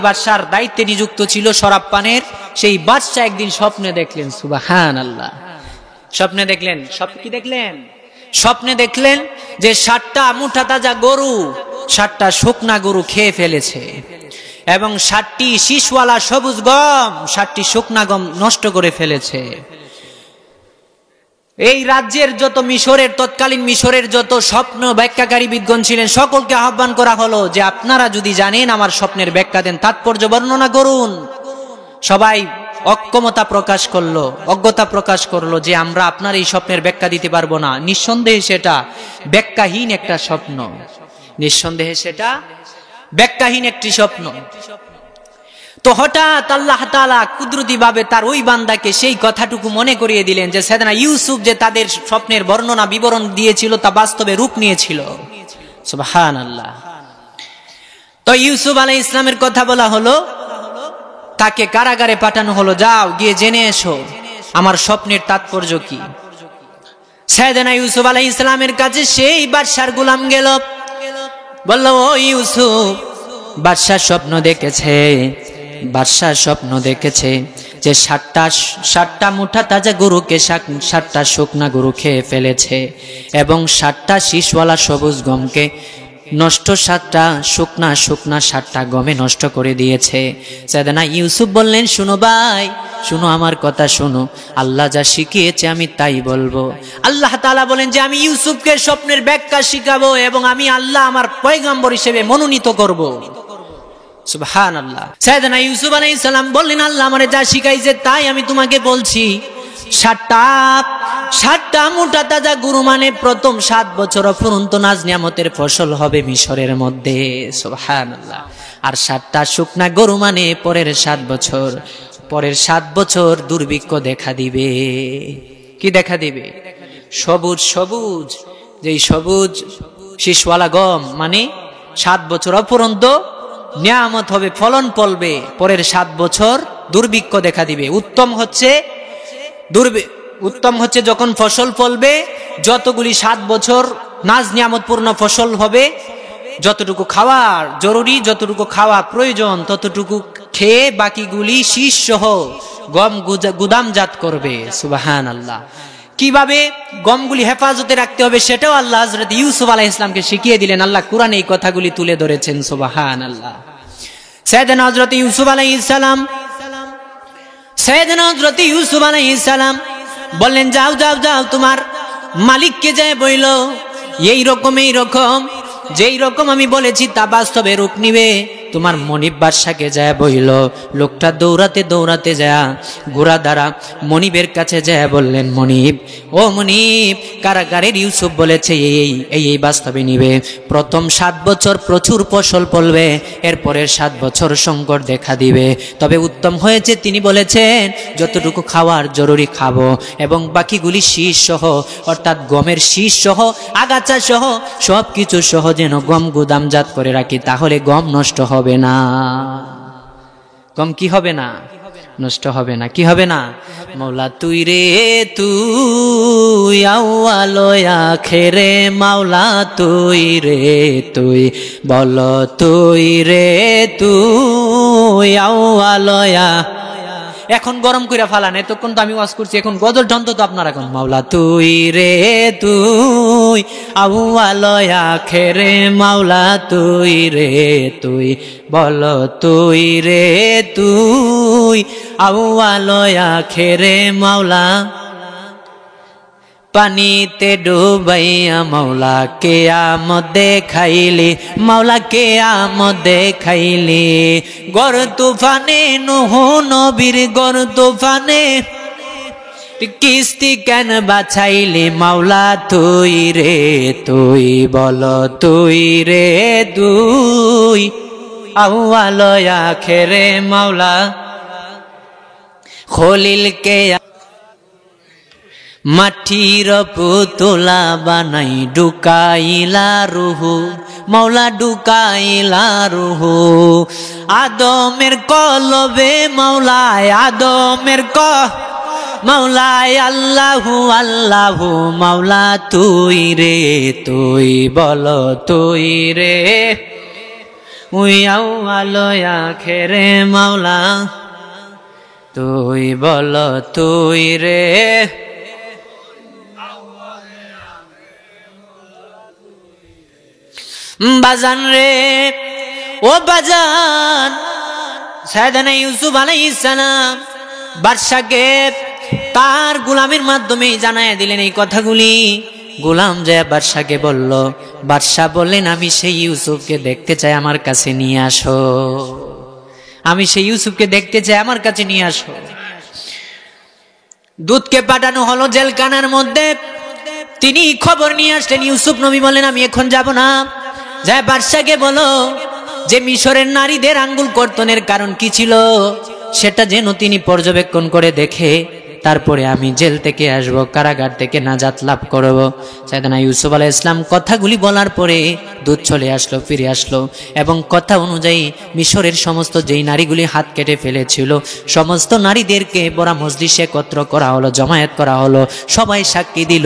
বাদশার দায়িত্বে নিযুক্ত ছিল শরাব পানের, সেই বাদশা একদিন স্বপ্নে দেখলেন, সুবহানাল্লাহ, স্বপ্নে দেখলেন, কি দেখলেন? স্বপ্নে দেখলেন যে 7টা মুঠা তাজা গরু 7টা শুকনা গরু খেয়ে ফেলেছে এবং 7টি শীষওয়ালা সবুজ গম 7টি শুকনা গম নষ্ট করে ফেলেছে। এই রাজ্যের যত তৎকালীন মিশরের যত স্বপ্ন ব্যাখ্যাকারী বিদ্গণ ছিলেন, সকলকে আহ্বান করা হলো যে আপনারা যদি জানেন আমার স্বপ্নের ব্যাখ্যা দেন, তাৎপর্য বর্ণনা করুন। সবাই অজ্ঞতা প্রকাশ করলো যে আমরা আপনার এই স্বপ্নের ব্যাখ্যা দিতে পারবো না। নিঃসন্দেহে সেটা ব্যাখ্যাহীন একটা স্বপ্ন, নিঃসন্দেহে সেটা ব্যাখ্যাহীন একটি স্বপ্ন। তো হঠাৎ আল্লাহ তাআলা কুদরতি ভাবে তার ওই বান্দাকে সেই কথাটুকু মনে করিয়ে দিলেন যে সাইয়েদনা ইউসুফ যে তাদের স্বপ্নের বর্ণনা বিবরণ দিয়েছিল তা বাস্তবে রূপ নিয়েছিল। সুবহানাল্লাহ। তো ইউসুফ আলাইহিস সালামের কথা বলা হলো, তাকে কারাগারে পাঠানো হলো, যাও গিয়ে জেনে এসো আমার স্বপ্নের তাৎপর্য কি। সাইয়েদনা ইউসুফ আলাইহিস সালামের কাছে সেই বাদশার গোলাম গেল, বলল, ও ইউসুফ, বাদশা স্বপ্ন দেখেছে যে 7টা মুঠা তাজা গরুকে 7টা শুকনা গরু খেয়ে ফেলেছে এবং 7টা শীষওয়ালা সবুজ গমকে নষ্ট, 7টা শুকনা 7টা গমে নষ্ট করে দিয়েছে। সাইয়েদনা ইউসুফ বললেন, শুনো ভাই, শুনো আমার কথা শুনো, আল্লাহ যা শিখিয়েছে আমি তাই বলবো। আল্লাহ তাআলা বলেন যে আমি ইউসুফকে স্বপ্নের ব্যাখ্যা শিখাবো এবং আমি আল্লাহ আমার পয়গম্বর হিসেবে মনোনীত করব। সুবহানাল্লাহ। সাইয়েদনা ইউসুফ আলাইহিস সালাম বললেন, আল্লাহ আমারে যা শিখাইছে তাই আমি তোমাকে বলছি। 7টা মুঠা তাজা গরু মানে প্রথম 7 বছর অফুরন্ত নাজ নিয়ামতের ফসল হবে মিশরের মধ্যে। সুবহানাল্লাহ। আর 7টা শুকনা গরু মানে পরের 7 বছর দুর্ভিক্ষ দেখা দিবে। কি দেখা দিবে? সবুজ যেই সবুজ শীষওয়ালা গম মানে 7 বছর অফুরন্ত নিয়ামত হবে, ফলন ফলবে, পরের 7 বছর দুর্ভিক্ষ দেখা দিবে। উত্তম হচ্ছে যখন ফসল ফলবে, যতগুলি 7 বছর নাজ নিয়ামতপূর্ণ ফসল হবে, যতটুকু খাওয়ার জরুরি, যতটুকু খাওয়া প্রয়োজন, ততটুকু খেয়ে বাকিগুলি শীষ সহ গম গুদামজাত করবে। সুবহানাল্লাহ। কিভাবে গমগুলি হেফাজতে রাখতে হবে সেটাও আল্লাহ হযরত ইউসুফ আলাইহিস সালামকে শিখিয়ে দিলেন। আল্লাহ কুরআনে এই কথাগুলি তুলে ধরেছেন। সুবহানাল্লাহ। সাইয়েদনা হযরত ইউসুফ আলাইহিস সালাম বললেন, যাও তোমার মালিককে যায় বইলো এই রকম যেই রকম আমি বলেছি তা বাস্তবে রূপ নিবে। তোমার মনিব বাদশাকে যায় বইল। লোকটা দৌড়াতে যায় ঘোড়া দ্বারা মনিবের কাছে যায় বললেন, ও মনিব, কারাগারের ইউসুফ বলেছে এই বাস্তবে নিবে। প্রথম 7 বছর প্রচুর ফসল ফলবে, এরপরের 7 বছর সংকট দেখা দিবে। তবে উত্তম হয়েছে তিনি বলেছেন যতটুকু খাওয়ার জরুরি খাবো এবং বাকিগুলি শীষ সহ, অর্থাৎ গমের শীষ সহ, আগাছা সহ, সবকিছু সহ যেন গম গুদামজাত করে রাখি, তাহলে গম নষ্ট হবে না। গম কি হবে না? নষ্ট হবে না। কি হবে না? মৌলা তুই রে তুই আউয়াল আখিরে, মাওলা তুই রে তুই, বল তুই রে তুই আউয়াল। এখন গরম কইরা ফালান, এতক্ষণ তো আমি ওয়াজ করছি, এখন গজল ঢন্ত তো আপনারা এখন। মাওলা তুই রে তুই আউয়াল আখিরে, মাওলা তুই রে তুই, বল তুই রে তুই আউয়াল আখিরে, মাওলা। পানিতে ডুবাইয়া মাওলাকে আমত দেখাইলি, মাওলাকে আমত দেখাইলি। গড় তুফানে নূহ নবীর গড় তুফানে কিস্তি কেন বাছাইলি মাওলা তুই রে তুই, বল তুই রে তুই, আউয়াল আখিরে মাওলা। খলিলকে মাটির পুতলা বানাই ঢুকাইলা রুহু, মাওলা ঢুকাইলা রুহু। আদমের কলবে মাওলায় আদমের মাওলায় আল্লাহু আল্লাহু, মাওলা তুই রে তুই, বল তুই রে উই, আউয়াল আখিরে মাওলা তুই, বল তুই রে। বাজান রে ও বাজান, সাইয়েদনা ইউসুফ আলাইহিস সালাম বাদশাকে তার গোলামের মাধ্যমে জানায় দিলেন এই কথাগুলি। গোলাম যায় বাদশাকে বলল, বাদশা বললেন আমি সেই ইউসুফকে দেখতে চাই, আমার কাছে নিয়ে আসো, আমি সেই ইউসুফকে দেখতে চাই, আমার কাছে নিয়ে আসো। দূতকে পাঠানো হলো জেলখানার মধ্যে, তিনি খবর নিয়ে আসলেন। ইউসুফ নবী বলেন আমি এখন যাব না, যায় বাদশাকে বলো যে মিশরের নারীদের আঙ্গুল কর্তনের কারণ কি ছিল সেটা যেন তিনি পর্যবেক্ষণ করে দেখে, তারপরে আমি জেল থেকে আসব, কারাগার থেকে নাজাত লাভ করব। সাইয়েদনা ইউসুফ আলাইহিস সালাম কথাগুলি বলার পরে দূত চলে আসলো, ফিরে আসলো এবং কথা অনুযায়ী মিশরের সমস্ত যেই নারীগুলি হাত কেটে ফেলেছিল সমস্ত নারীদেরকে বড় মজলিসে একত্র করা হলো, জমায়েত করা হলো, সবাই সাক্ষী দিল।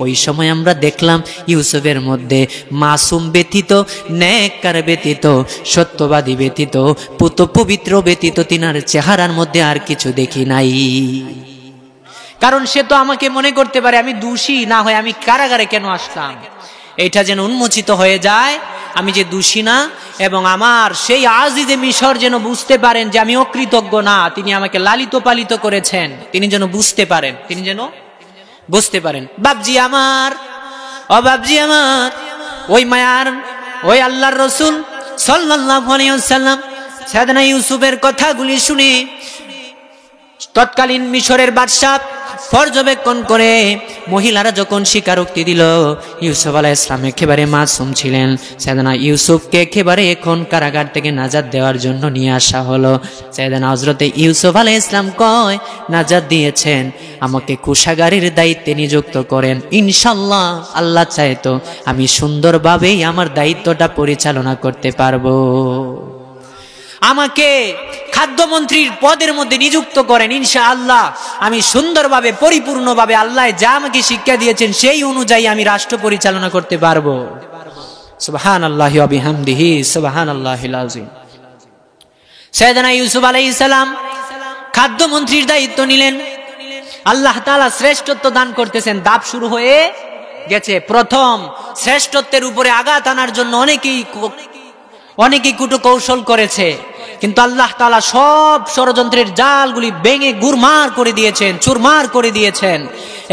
ওই সময় আমরা দেখলাম ইউসুফের মধ্যে মাসুম ব্যতীত, নেককার ব্যতীত, সত্যবাদী ব্যতীত, পবিত্র ব্যতীত তিনার চেহারার মধ্যে আর কিছু দেখি নাই। কারণ সে তো আমাকে মনে করতে পারে আমি দোষী, না হয় আমি কারাগারে কেন আসলাম। এটা যেন উন্মোচিত হয়ে যায় আমি যে দোষী না, এবং আমার সেই আজিজে মিশর যেন বুঝতে পারেন যে আমি অকৃতজ্ঞ না, তিনি আমাকে লালিত পালিত করেছেন, তিনি যেন বুঝতে পারেন, তিনি যেন বুঝতে পারেন। বাপজি আমার, ও বাপজি আমার, ওই মায়ার ওই আল্লাহর রাসূল সাল্লাল্লাহু আলাইহি ওয়াসাল্লাম সাইয়েদনা ইউসুফের কথাগুলি শুনে তৎকালীন মিশরের বাদশা পর্যবেক্ষণ করে মহিলারা যখন স্বীকারোক্তি দিল ইউসুফ আলাইহিস সালাম একেবারে মাসুম ছিলেন, সাইয়েদনা ইউসুফকে একেবারে এখন কারাগার থেকে নাজাত দেওয়ার জন্য নিয়ে আসা হলো। সাইয়েদনা হযরতে ইউসুফ আলাইহিস সালাম কয় নাজাত দিয়েছেন, আমাকে কোষাগারের দায়িত্বে নিযুক্ত করেন, ইনশাআল্লাহ আল্লাহ চায় তো আমি সুন্দরভাবেই আমার দায়িত্বটা পরিচালনা করতে পারবো। আমাকে খাদ্যমন্ত্রীর পদের মধ্যে নিযুক্ত করেন, ইনশাআল্লাহ আমি সুন্দরভাবে পরিপূর্ণভাবে আল্লাহ যা আমাকে শিক্ষা দিয়েছেন সেই অনুযায়ী আমি রাষ্ট্র পরিচালনা করতে পারবো। সুবহানাল্লাহি ওয়া বিহামদিহি সুবহানাল্লাহিল আযীম। সাইয়েদনা ইউসুফ আলাইহিস সালাম খাদ্যমন্ত্রীর দায়িত্ব নিলেন। আল্লাহ তাআলা শ্রেষ্ঠত্ব দান করতেছেন, দাপ শুরু হয়ে গেছে। প্রথম শ্রেষ্ঠত্বের উপরে আঘাত আনার জন্য অনেকেই কুটু কৌশল করেছে, কিন্তু আল্লাহ তাআলা সব ষড়যন্ত্রের জালগুলি ভেঙে গুরমার করে দিয়েছেন, চুরমার করে দিয়েছেন।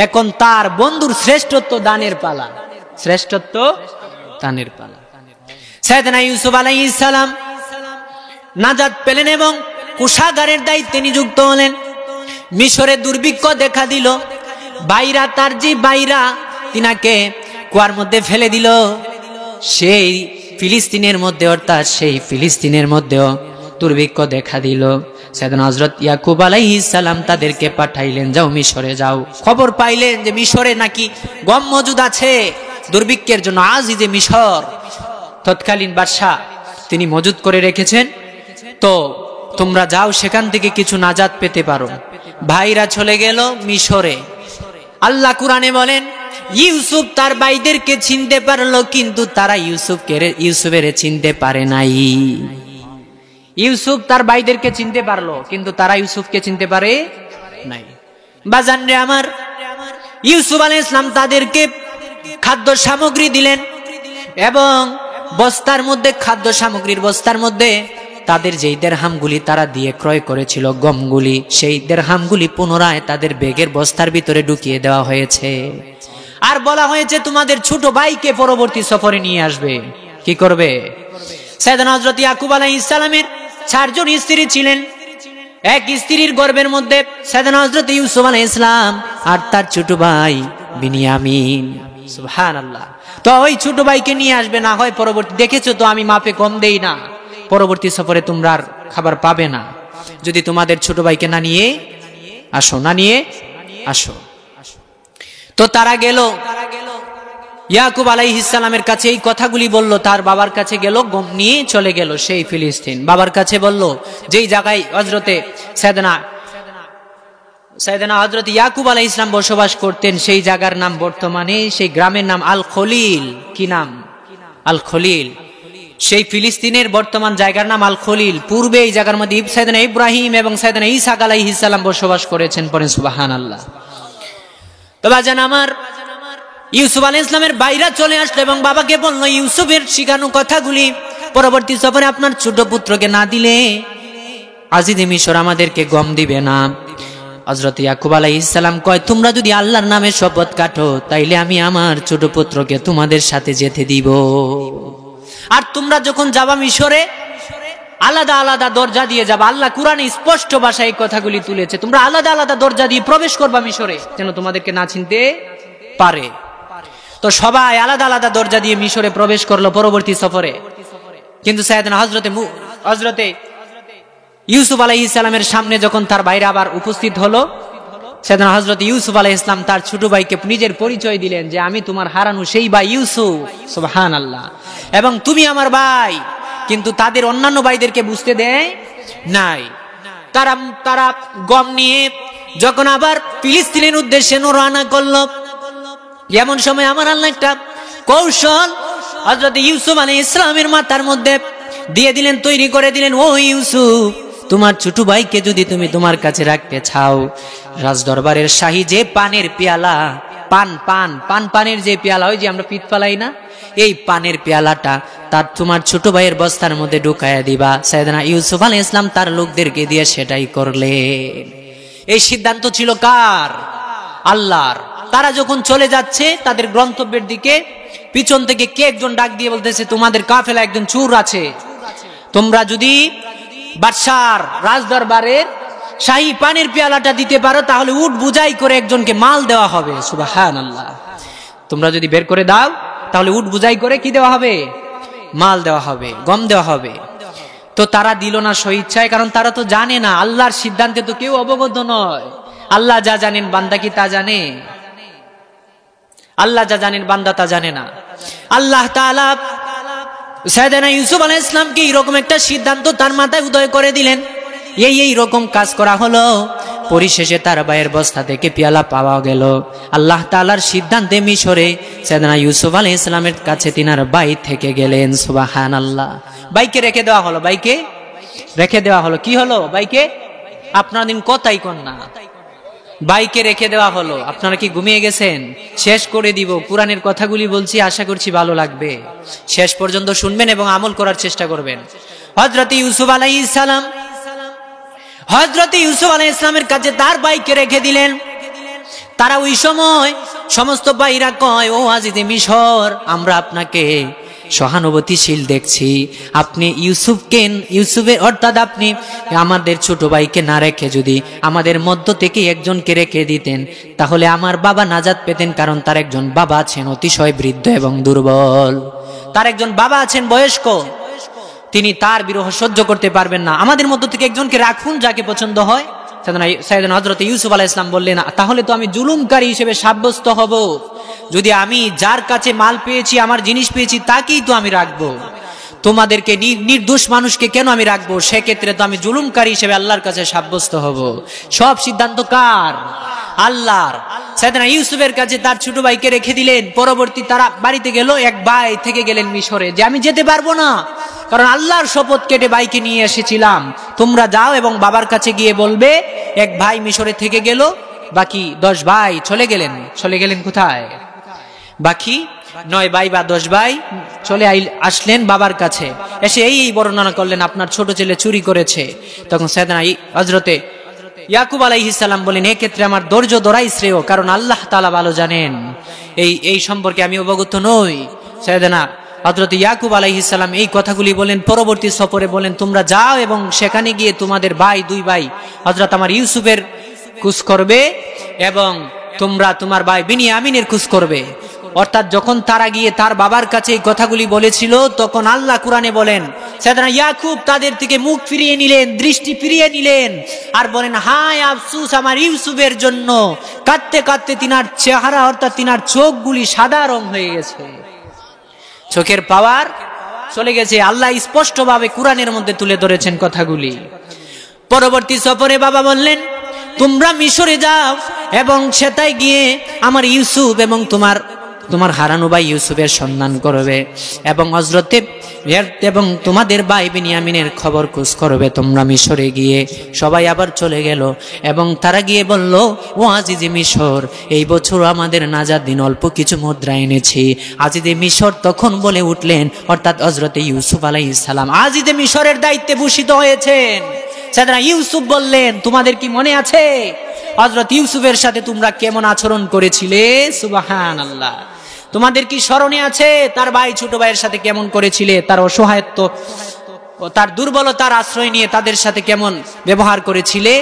এখন তার বন্ধুর শ্রেষ্ঠত্ব দানের পালা, শ্রেষ্ঠত্ব দানের পালা। সাইয়েদনা ইউসুফ আলাইহিস সালাম নাজাত পেলেন এবং কোষাগারের দায়িত্বে নিযুক্ত হলেন। মিশরে দুর্ভিক্ষ দেখা দিল, বাইরা তার যে বাইরা তিনাকে কুয়ার মধ্যে ফেলে দিল। সেই ফিলিস্তিনের মধ্যে, অর্থাৎ সেই ফিলিস্তিনের মধ্যেও দুর্ভিক্ষ দেখা দিল। সাইয়েদনা হযরত ইয়াকুব আলাইহিস সালাম তাদেরকে পাঠাইলেন, যাও মিশরে যাও। খবর পাইলেন যে মিশরে নাকি গম মজুদ আছে দুর্ভিক্ষের জন্য। আজিজে মিশর তৎকালীন বাদশা তিনি মজুদ করে রেখেছেন, তো তোমরা যাও সেখান থেকে কিছু নাজাত পেতে পারো। ভাইরা চলে গেল মিশরে। আল্লাহ কুরআনে বলেন ইউসুফ তার ভাইদেরকে চিনতে পারলো, কিন্তু তারা ইউসুফের চিনতে পারে নাই। ইউসুফ তার ভাইদেরকে চিনতে পারলো, কিন্তু তারা ইউসুফকে চিনতে পারে নাই। বাজান রে আমার, ইউসুফ আলাইহিস সালাম তাদেরকে খাদ্য সামগ্রী দিলেন এবং বস্তার মধ্যে, খাদ্য সামগ্রীর বস্তার মধ্যে তাদের যেই দিরহামগুলি তারা দিয়ে ক্রয় করেছিল গমগুলি, সেই দিরহামগুলি পুনরায় তাদের ব্যাগের বস্তার ভিতরে ঢুকিয়ে দেওয়া হয়েছে। আর বলা হয়েছে তোমাদের ছোট ভাইকে পরবর্তী সফরে নিয়ে আসবে। কি করবে? সাইয়েদনা হযরত ইয়াকুব আলাইহিস সালামের 4 জন স্ত্রী ছিলেন। এক স্ত্রীর গর্ভের মধ্যে সাইয়েদনা হযরত ইউসুফ আলাইহিস সালাম আর তার ছোট ভাই বিনিয়ামিন। সুবহানাল্লাহ। তো ওই ছোট ভাইকে নিয়ে আসবে, না হয় পরবর্তী, দেখেছো তো আমি মাপে কম দেই না, পরবর্তী সফরে তোমরা আর খাবার পাবে না যদি তোমাদের ছোট ভাইকে না নিয়ে আসো, না নিয়ে আসো। তো তারা গেল, ইয়াকুব আলাইহিস সালামের কাছে এই কথাগুলি বলল, তার বাবার কাছে গেল, গম নিয়ে চলে গেল সেই ফিলিস্তিন। বাবার কাছে বলল, যেই জায়গায় হযরতে সাইয়েদনা হযরত ইয়াকুব আলাইহিস সালাম বসবাস করতেন, সেই জায়গার নাম বর্তমানে, সেই গ্রামের নাম আল খলিল। কি নাম? আল খলিল। সেই ফিলিস্তিনের বর্তমান জায়গার নাম আল খলিল। পূর্বে এই জায়গার মধ্যে সাইয়েদনা ইব্রাহিম এবং সাইয়েদনা ঈসা আলাইহিস সালাম বসবাস করেছেন। পড়েন সুবহানাল্লাহ। তো বাজান আমার, ইউসুফ আলাইহিস সালামের বাইরা চলে আসলো এবং বাবাকে বলল, ইউসুফের শিখানো কথাগুলি পরবর্তী সফরে আপনার ছোট পুত্রকে না দিলে আজিজে মিশর আমাদেরকে গম দিবে না। হযরত ইয়াকুব আলাইহিস সালাম কয়, তোমরা যদি আল্লাহর নামে শপথ কাটো তাইলে আমি আমার ছোট পুত্রকে তোমাদের সাথে যেতে দিব। আর তোমরা যখন যাবা মিশরে, আলাদা আলাদা দরজা দিয়ে যাবা। আল্লাহ কুরআনে স্পষ্ট ভাষায় এই কথাগুলি তুলেছে। তোমরা আলাদা আলাদা দরজা দিয়ে প্রবেশ করবা মিশরে, যেন তোমাদেরকে না চিনতে পারে। তো সবাই আলাদা আলাদা দরজা দিয়ে মিশরে প্রবেশ করলো পরবর্তী সফরে। কিন্তু সাইয়েদনা হযরতে ইউসুফ আলাইহিস সালামের সামনে যখন তার ভাইরা আবার উপস্থিত হলো, সাইয়েদনা হযরত ইউসুফ আলাইহিস সালাম তার ছোট ভাইকে নিজের পরিচয় দিলেন যে আমি তোমার হারানো সেই ভাই ইউসুফ। সুবহানাল্লাহ। এবং তুমি আমার ভাই। কিন্তু তাদের অন্যান্য ভাইদেরকে বুঝতে দেয় নাই। তারা গম নিয়ে যখন আবার ফিলিস্তিনের উদ্দেশ্যে রওনা করলো, এমন সময় আমার আল্লাহ একটা কৌশল হযরত ইউসুফ আলাইহিস সালামের মাথার মধ্যে দিয়ে দিলেন, তৈরি করে দিলেন। ও ইউসুফ, তোমার ছোট ভাইকে যদি তুমি তোমার কাছে রাখতে চাও, রাজদরবারের শাহী যে পানের পেয়ালা, পানের যে পেয়ালা, ওই যে আমরা পিঠ পালাই না, এই পানের পেয়ালাটা তার তোমার ছোট ভাইয়ের বস্তার মধ্যে ঢুকায়া দিবা। সাইয়েদনা ইউসুফ আলাইহিস সালাম তার লোকদেরকে দিয়ে সেটাই করলেন। এই সিদ্ধান্ত ছিল কার? আল্লাহর। তারা যখন চলে যাচ্ছে তাদের গন্তব্যের দিকে, পিছন থেকে কে একজন ডাক দিয়ে বলতেছে, তোমাদের কাফেলা একজন চোর আছে, তোমরা যদি বাদশার রাজদরবারের শাহী পানের পেয়ালাটা দিতে পারো তাহলে উট বুঝাই করে একজনকে মাল দেওয়া হবে। সুবহানাল্লাহ। তোমরা যদি বের করে দাও তাহলে উট বুঝাই করে কি দেওয়া হবে? মাল দেওয়া হবে, গম দেওয়া হবে। তো তারা দিল না স্বইচ্ছায়, কারণ তারা তো জানে না, আল্লাহর সিদ্ধান্তে তো কেউ অবগত নয়। আল্লাহ যা জানেন বান্দা কি তা জানে? আল্লাহ যা জানেন বান্দা তা জানে না। আল্লাহ তাআলা সাইয়েদনা ইউসুফ আলাইহিস সালামকে এরকম একটা সিদ্ধান্ত তার মাথায় উদয় করে দিলেন। এই রকম কাজ করা হলো। পরিশেষে তার ভাইয়ের বস্তা থেকে পেয়ালা পাওয়া গেল। আল্লাহ তাআলার সিদ্ধান্তে মিশরে সাইয়েদনা ইউসুফ আলাইহিস সালামের কাছে তিনার ভাই থেকে গেলেন। সুবহানাল্লাহ। ভাইকে রেখে দেওয়া হলো, ভাইকে রেখে দেওয়া হলো। কি হলো? ভাইকে, আপনারা দিন কথাই কন না, ভাইকে রেখে দেওয়া হলো। আপনারা কি ঘুমিয়ে গেছেন? শেষ করে দিব। কোরআনের কথাগুলি বলছি, আশা করছি ভালো লাগবে। শেষ পর্যন্ত শুনবেন এবং আমল করার চেষ্টা করবেন। হযরত ইউসুফ আলাইহিস সালাম এর কাছে তার ভাইকে রেখে দিলেন। তারা ওই সময় সমস্ত ভাইরা কয়, ও আজিজে মিশর, আমরা আপনাকে সহানুভূতিশীল দেখছি। আপনি ইউসুফের অর্থাৎ আপনি আমাদের ছোট ভাইকে না রেখে যদি আমাদের মধ্য থেকে একজনকে রেখে দিতেন তাহলে আমার বাবা নাজাত পেতেন, কারণ তার একজন বাবা আছেন অতিশয় বৃদ্ধ এবং দুর্বল। তার একজন বাবা আছেন বয়স্ক, তিনি তার বিরহ সহ্য করতে পারবেন না। আমাদের মধ্য থেকে একজনকে রাখুন যাকে পছন্দ হয়। সাইয়েদনা হযরত ইউসুফ আলাইহিস সালাম বললেন, তাহলে তো আমি জুলুমকারী হিসেবে সাব্যস্ত হব। যদি আমি যার কাছে মাল পেয়েছি, আমার জিনিস পেয়েছি, তাকেই তো আমি রাখবো। তোমাদেরকে নির্দোষ মানুষকে কেন আমি রাখবো? সেক্ষেত্রে তো আমি জুলুমকারী হিসেবে আল্লাহর কাছে সাব্যস্ত হব। সব সিদ্ধান্ত কার? আল্লাহর। সাইয়েদনা ইউসুফের কাছে তার ছোট ভাইকে রেখে দিলেন। পরবর্তী তারা বাড়িতে গেল, এক ভাই থেকে গেলেন মিশরে, যে আমি যেতে পারবো না, কারণ আল্লাহর শপথ কেটে ভাইকে নিয়ে এসেছিলাম। তোমরা যাও এবং বাবার কাছে গিয়ে বলবে এক ভাই মিশরে থেকে গেল, বাকি 10 ভাই চলে গেলেন কোথায়? বাকি 9 ভাই বা 10 ভাই চলে আসলেন বাবার কাছে। এসে এই বর্ণনা করলেন, আপনার ছোট ছেলে চুরি করেছে। তখন সাইয়েদনা হযরতে ইয়াকুব আলাইহিস সালাম বলেন, এক্ষেত্রে আমার ধৈর্য ধরাই শ্রেয়, কারণ আল্লাহ তাআলা ভালো জানেন এই সম্পর্কে আমি অবগত নই। সাইয়েদনা হযরত ইয়াকুব আলাইহিস সালাম এই কথাগুলি বলেন, পরবর্তী সফরে বলেন তোমরা যাও এবং সেখানে গিয়ে তোমাদের দুই ভাই হযরত আমার ইউসুফের খোঁজ করবে এবং তোমরা তোমার ভাই বিনিয়ামিনের খোঁজ করবে। অর্থাৎ যখন তারা গিয়ে তার বাবার কাছে এই কথাগুলি বলেছিল, তখন আল্লাহ কুরআনে বলেন সাইয়েদনা ইয়াকুব তাদের থেকে মুখ ফিরিয়ে নিলেন, দৃষ্টি ফিরিয়ে নিলেন আর বলেন হায় আফসোস আমার ইউসুফের জন্য। কাঁদতে কাঁদতে তিনার চেহারা অর্থাৎ তিনার চোখগুলি সাদা রং হয়ে গেছে, চোখের পাওয়ার চলে গেছে। আল্লাহ স্পষ্টভাবে কুরআনের মধ্যে তুলে ধরেছেন কথাগুলি। পরবর্তী সফরে বাবা বললেন তোমরা মিশরে যাও এবং সেটাই গিয়ে আমার ইউসুফ এবং তোমার হারানো ভাই ইউসুফের সন্ধান করবে এবং হযরতে এবং তোমাদের ভাই বিনিয়ামিনের খবর খোঁজ করবে। তোমরা মিশরে গিয়ে সবাই আবার চলে গেল এবং তারা গিয়ে বলল ও আজিজে মিশর, এই বছর আমাদের নাজাত দিন অল্প কিছু মুদ্রা এনেছি। আজিজে মিশর তখন বলে উঠলেন, অর্থাৎ হযরতে ইউসুফ আলাইহিস সালাম আজিজে মিশরের দায়িত্বে ভূষিত হয়েছেন। সাইয়েদনা ইউসুফ বললেন তোমাদের কি মনে আছে হযরত ইউসুফের সাথে তোমরা কেমন আচরণ করেছিলে? সুবহানাল্লাহ। তোমাদের কি স্মরণে আছে তার ভাই ছোট ভাইয়ের সাথে কেমন করেছিলে? তার অসহায়ত্ব ও তার দুর্বলতার আশ্রয় নিয়ে তাদের সাথে কেমন ব্যবহার করেছিলে?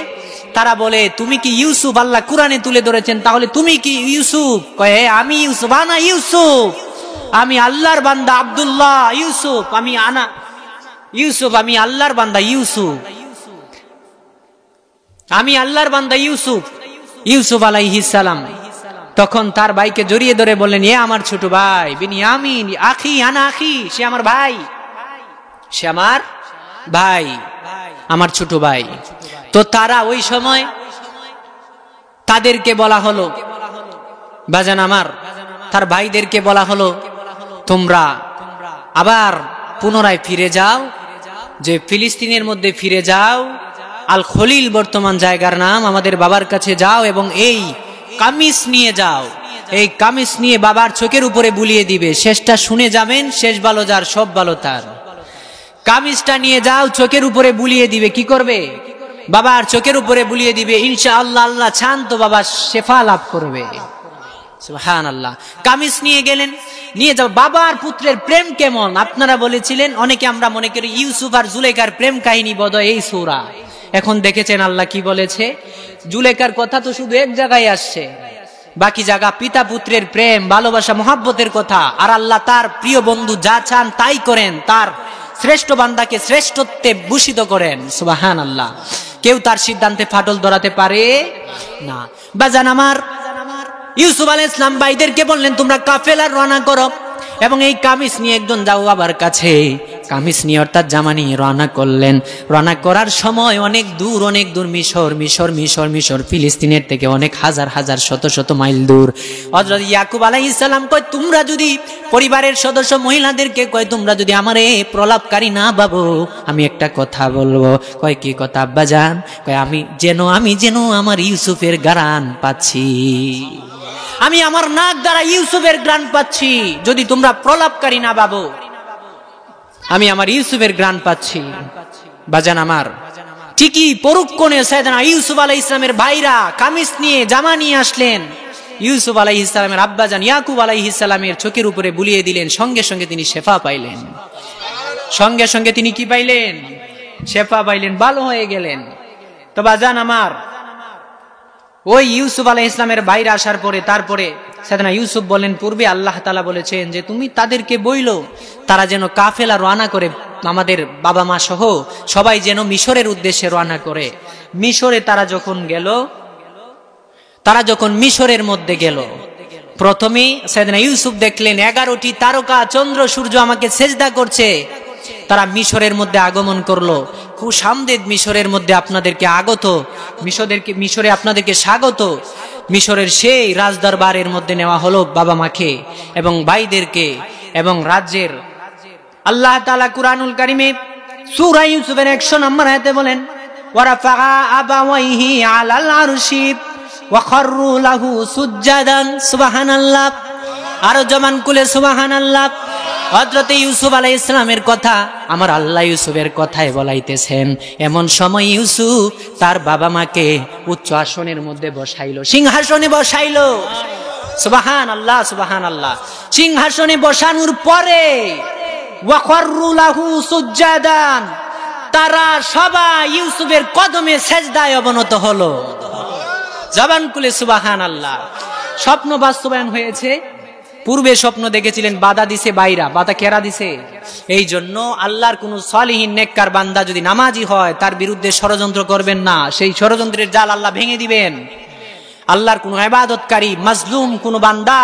তারা বলে তুমি কি ইউসুফ? আল্লাহ কুরআনে তুলে ধরেছেন তাহলে তুমি কি ইউসুফ? কয়ে আমি ইউসুফ, আনা ইউসুফ, আমি আল্লাহর বান্দা আব্দুল্লাহ ইউসুফ, আমি আল্লাহর বান্দা ইউসুফ, আমি আল্লাহর বান্দা ইউসুফ আলাইহিস সালাম। তখন তার ভাইকে জড়িয়ে ধরে বললেন এ আমার ছোট ভাই বিনিয়ামিন, আখি আনা আখি, সে আমার ভাই, আমার ছোট ভাই। তো তারা ওই সময় তাদেরকে বলা হলো, বাজান আমার তার ভাইদেরকে বলা হলো তোমরা আবার পুনরায় ফিরে যাও, যে ফিলিস্তিনের মধ্যে ফিরে যাও, আল খলিল বর্তমান জায়গার নাম, আমাদের বাবার কাছে যাও এবং এই কামিজ নিয়ে যাও, এই কামিজ নিয়ে বাবার চোখের উপরে বুলিয়ে দিবে, শেষটা শুনে যাবেন, শেষ ভালো যার সব ভালো তার। কামিজটা নিয়ে যাও, চোখের উপরে বুলিয়ে দিবে, কি করবে? বাবার চোখের উপরে বুলিয়ে দিবে, ইনশাআল্লাহ আল্লাহ চান তো বাবা শেফা লাভ করবে। সুবহানাল্লাহ। কামিজ নিয়ে গেলেন, নিয়ে যাও। বাবার পুত্রের প্রেম কেমন আপনারা বলেছিলেন, অনেকে আমরা মনে করি ইউসুফ আর জুলেখার প্রেম কাহিনী বোধহয় এই সূরা। এখন দেখেছেন আল্লাহ কি বলেছে, জুলেখার কথা তো শুধু এক জায়গায় আসছে, বাকি জায়গা পিতা পুত্রের প্রেম ভালোবাসা মহব্বতের কথা। আর আল্লাহ তার প্রিয় বন্ধু যা চান তাই করেন, তার শ্রেষ্ঠ বান্দাকে শ্রেষ্ঠত্বে ভূষিত করেন। সুবহানাল্লাহ। কেউ তার সিদ্ধান্তে ফাটল ধরাতে পারে না। বাজান আমার ইউসুফ আলাইহিস সালাম ভাইদেরকে বললেন তোমরা কাফেলা রওনা করো এবং এই কামিজ নিয়ে একজন যাও বাবার কাছে। কামিজ নিয়ে অর্থাৎ জামা নিয়ে রওনা করলেন। রওনা করার সময় অনেক দূর মিশর ফিলিস্তিনের থেকে অনেক হাজার শত মাইল দূর। হযরত ইয়াকুব আলাইহিস সালাম কয় তোমরা যদি পরিবারের সদস্য মহিলাদেরকে কয় তোমরা যদি আমারে প্রলাপকারী না ভাবো, আমি একটা কথা বলবো। কয় কি কথা আব্বাজান? কয় আমি যেন আমার ইউসুফের ঘ্রাণ পাচ্ছি, আমি আমার নাক দ্বারা ইউসুফের ঘ্রাণ পাচ্ছি। যদি তোমরা প্রলাপকারী না ভাবো, আমি আমার ইউসুফের ঘ্রাণ পাচ্ছি। বাজান আমার ঠিকই পরক্ষণে সাইয়েদনা ইউসুফ আলাইহিস সালামের ভাইরা কামিজ নিয়ে জামা নিয়ে আসলেন। ইউসুফ আলাইহিস সালামের আব্বাজান ইয়াকুব আলাইহিস সালামের চোখের উপরে বুলিয়ে দিলেন। সঙ্গে সঙ্গে তিনি শেফা পাইলেন। সঙ্গে সঙ্গে তিনি কি পাইলেন? শেফা পাইলেন, ভালো হয়ে গেলেন। তো বাজান আমার ওই ইউসুফ আলাইহিস সালামের ভাইরা আসার পরে তারপরে সাইয়েদনা ইউসুফ বলেন পূর্বে আল্লাহ তাআলা বলেছেন যে তুমি তাদেরকে বইলো তারা যেন কাফেলা রওনা করে, আমাদের বাবা মা সহ সবাই যেন মিশরের উদ্দেশ্যে রওনা করে। মিশরে তারা যখন মিশরের মধ্যে গেল, প্রথমে সাইয়েদনা ইউসুফ দেখলেন 11টি তারকা চন্দ্র সূর্য আমাকে সেজদা করছে। তারা মিশরের মধ্যে আগমন করলো। খুশামদেদ মিশরের মধ্যে আপনাদেরকে আগত, মিশরে আপনাদেরকে স্বাগত। মিশরের সেই রাজদরবারের মধ্যে নেওয়া হলো বাবা মাকে এবং ভাইদেরকে এবং রাজ্যের। আল্লাহ তাআলা কুরআনুল কারীমে সূরা ইউসুফের 100 নম্বর আয়াতে বলেন ওয়ারাফা আবাওয়াইহি আলাল আরশি ওয়া খাররু লাহু সুজদান। সুবহানাল্লাহ। আরো জমান কুলে সুবহানাল্লাহ। হযরত ইউসুফ আলাইহিস সালামের কথা আমার আল্লাহ ইউসুফের কথায় বলাইতেছেন। এমন সময় ইউসুফ তার বাবা মাকে উচ্চ আসনের মধ্যে বসাইলো, সিংহাসনে বসাইলো। সুবহানাল্লাহ, সুবহানাল্লাহ। সিংহাসনে বসানোর পরে ওয়াখাররু লাহু সুজদান, তারা সবাই ইউসুফের কদমে সেজদায় অবনত হলো। জবান খুলে সুবহানাল্লাহ। স্বপ্ন বাস্তবায়ন হয়েছে। পূর্বে স্বপ্ন দেখেছিলেন, বাধা দিছে বাইরা, বাধা কেরা দিছে? এই জন্য আল্লাহর কোন সালিহিন নেককার বান্দা যদি নামাজি হয়, তার বিরুদ্ধে ষড়যন্ত্র করবেন না, সেই ষড়যন্ত্রের জাল আল্লাহ ভেঙে দিবেন। আল্লাহর কোন ইবাদতকারী মাজলুম কোন বান্দা,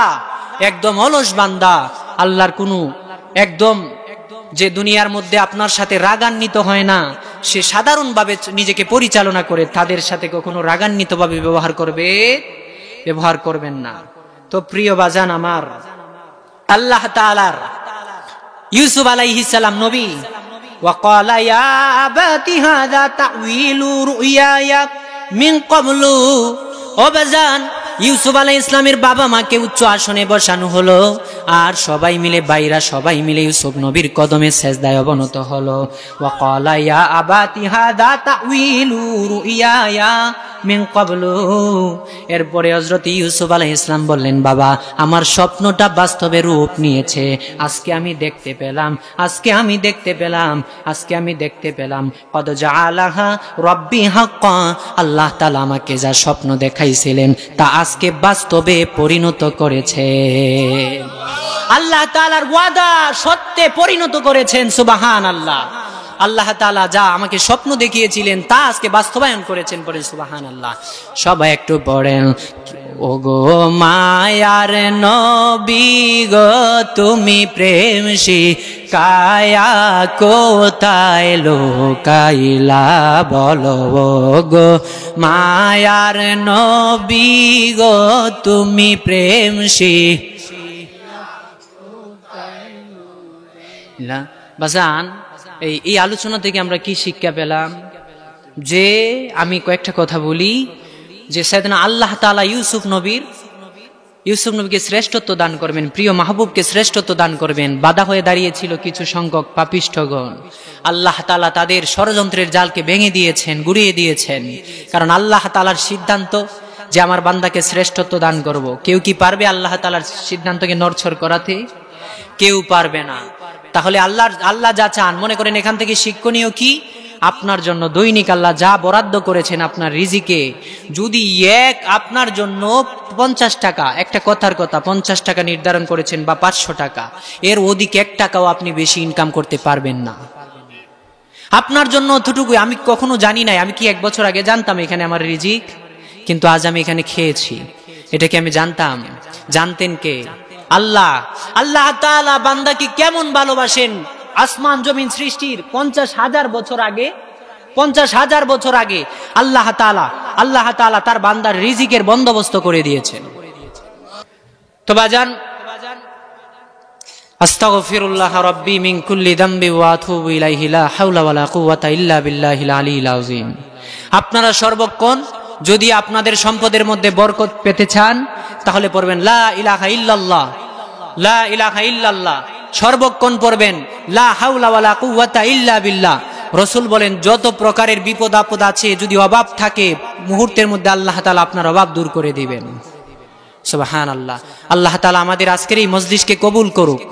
একদম অলস বান্দা, আল্লাহর কোন একদম যে দুনিয়ার মধ্যে আপনার সাথে রাগান্বিত হয় না, সে সাধারণভাবে নিজেকে পরিচালনা করে, তাদের সাথে কখনো রাগান্বিতভাবে ব্যবহার করবেন না। তো প্রিয় বাজান আমার, আল্লাহ তাআলার ইউসুফ আলাইহিস সালাম নবী, ওয়াকালা ইয়া আবাতি হাযা তাউইলু রুইয়ায়া মিন ক্বাবলু। ও বাজান, ইউসুফ আলাইহিস ইসলামের বাবা মাকে উচ্চ আসনে বসানো হলো, আর সবাই মিলে বাইরা সবাই মিলে ইউসুফ নবীর কদমে সেজদায় অবনত হলো। ওয়াকালা ইয়া আবাতি হাযা তাউইলু রুইয়ায়া মিন ক্বাবলু। এরপরে হযরত ইউসুফ আলাইহিস সালাম বললেন, বাবা, আমার স্বপ্নটা বাস্তবে রূপ নিয়েছে। আজকে আমি দেখতে পেলাম কদ জাআলাহা রাব্বি হাক্কা। আল্লাহ তাআলা আমাকে যা স্বপ্ন দেখাইছিলেন তা আজকে বাস্তবে পরিণত করেছে। আল্লাহ তাআলার ওয়াদা সত্যে পরিণত করেছেন। সুবহানাল্লাহ। আল্লাহ তাআলা যা আমাকে স্বপ্ন দেখিয়েছিলেন তা আজকে বাস্তবায়ন করেছেন। পড়েন সুবহানাল্লাহ। সবাই একটু পড়েন, ওগো মায়ার নবী গো, তুমি প্রেম শিখায়া কোথায় লোকাইলা বলো। গো মায়ার নবী গো, তুমি প্রেম শিখায়া। বাজান, এই আলোচনা থেকে আমরা কি শিক্ষা পেলাম? যে আমি কয়েকটা কথা বলি, যে সাইয়েদনা আল্লাহ তাআলা ইউসুফ নবীকে শ্রেষ্ঠত্ব দান করবেন, প্রিয় মাহবুবকে শ্রেষ্ঠত্ব দান করবেন। বাধা হয়ে দাঁড়িয়েছিল কিছু সংখ্যক পাপিষ্ঠগণ। আল্লাহ তাআলা তাদের ষড়যন্ত্রের জালকে ভেঙে দিয়েছেন, গুড়িয়ে দিয়েছেন। কারণ আল্লাহ তাআলার সিদ্ধান্ত যে আমার বান্দাকে শ্রেষ্ঠত্ব দান করব। কেউ কি পারবে আল্লাহ তাআলার সিদ্ধান্তকে নড়চড় করাতে? কেউ পারবে না। তাহলে আল্লাহ যা চান, মনে করেন এখান থেকে শিক্ষণীয় কি? আপনার জন্য দৈনিক আল্লাহ যা বরাদ্দ করেছেন আপনার রিজিকে, যদি আপনার জন্য 50 টাকা, একটা কথার কথা 50 টাকা নির্ধারণ করেছেন বা 500 টাকা, এর অধিক 1 টাকাও আপনি বেশি ইনকাম করতে পারবেন না। আপনার জন্য অতটুকুই। আমি কখনো জানি নাই, আমি কি 1 বছর আগে জানতাম এখানে আমার রিজিক? কিন্তু আজ আমি এখানে খেয়েছি। এটা কি আমি জানতাম? জানতেন কে? আল্লাহ। আল্লাহ তাআলা বান্দাকে কেমন ভালোবাসেন। আসমান জমিন সৃষ্টির 50,000 বছর আগে আল্লাহ তাআলা তার বান্দার রিজিকের বন্দোবস্ত করে দিয়েছেন। তো বাজান, আস্তাগফিরুল্লাহ রাব্বি মিন কুল্লি যামবি ওয়া আতুবু ইলাইহি লা হাওলা ওয়ালা কুওয়াতা ইল্লা বিল্লাহিল আলিয়্যিল আযীম। আপনারা সর্বক্ষণ যদি আপনাদের সম্পদের মধ্যে বরকত পেতে চান, তাহলে পড়বেন লা ইলাহা ইল্লাল্লাহ, লা ইলাহা ইল্লাল্লাহ। সর্বক্ষণ পড়বেন লা হাওলা ওয়ালা কুওয়াতা ইল্লা বিল্লাহ। রাসূল বলেন, যত প্রকারের বিপদ আপদ আছে, যদি অভাব থাকে, মুহূর্তের মধ্যে আল্লাহ তাআলা আপনার অভাব দূর করে দিবেন। সুবহানাল্লাহ। আল্লাহ তাআলা আমাদের আজকের এই মজলিসকে কবুল করুক।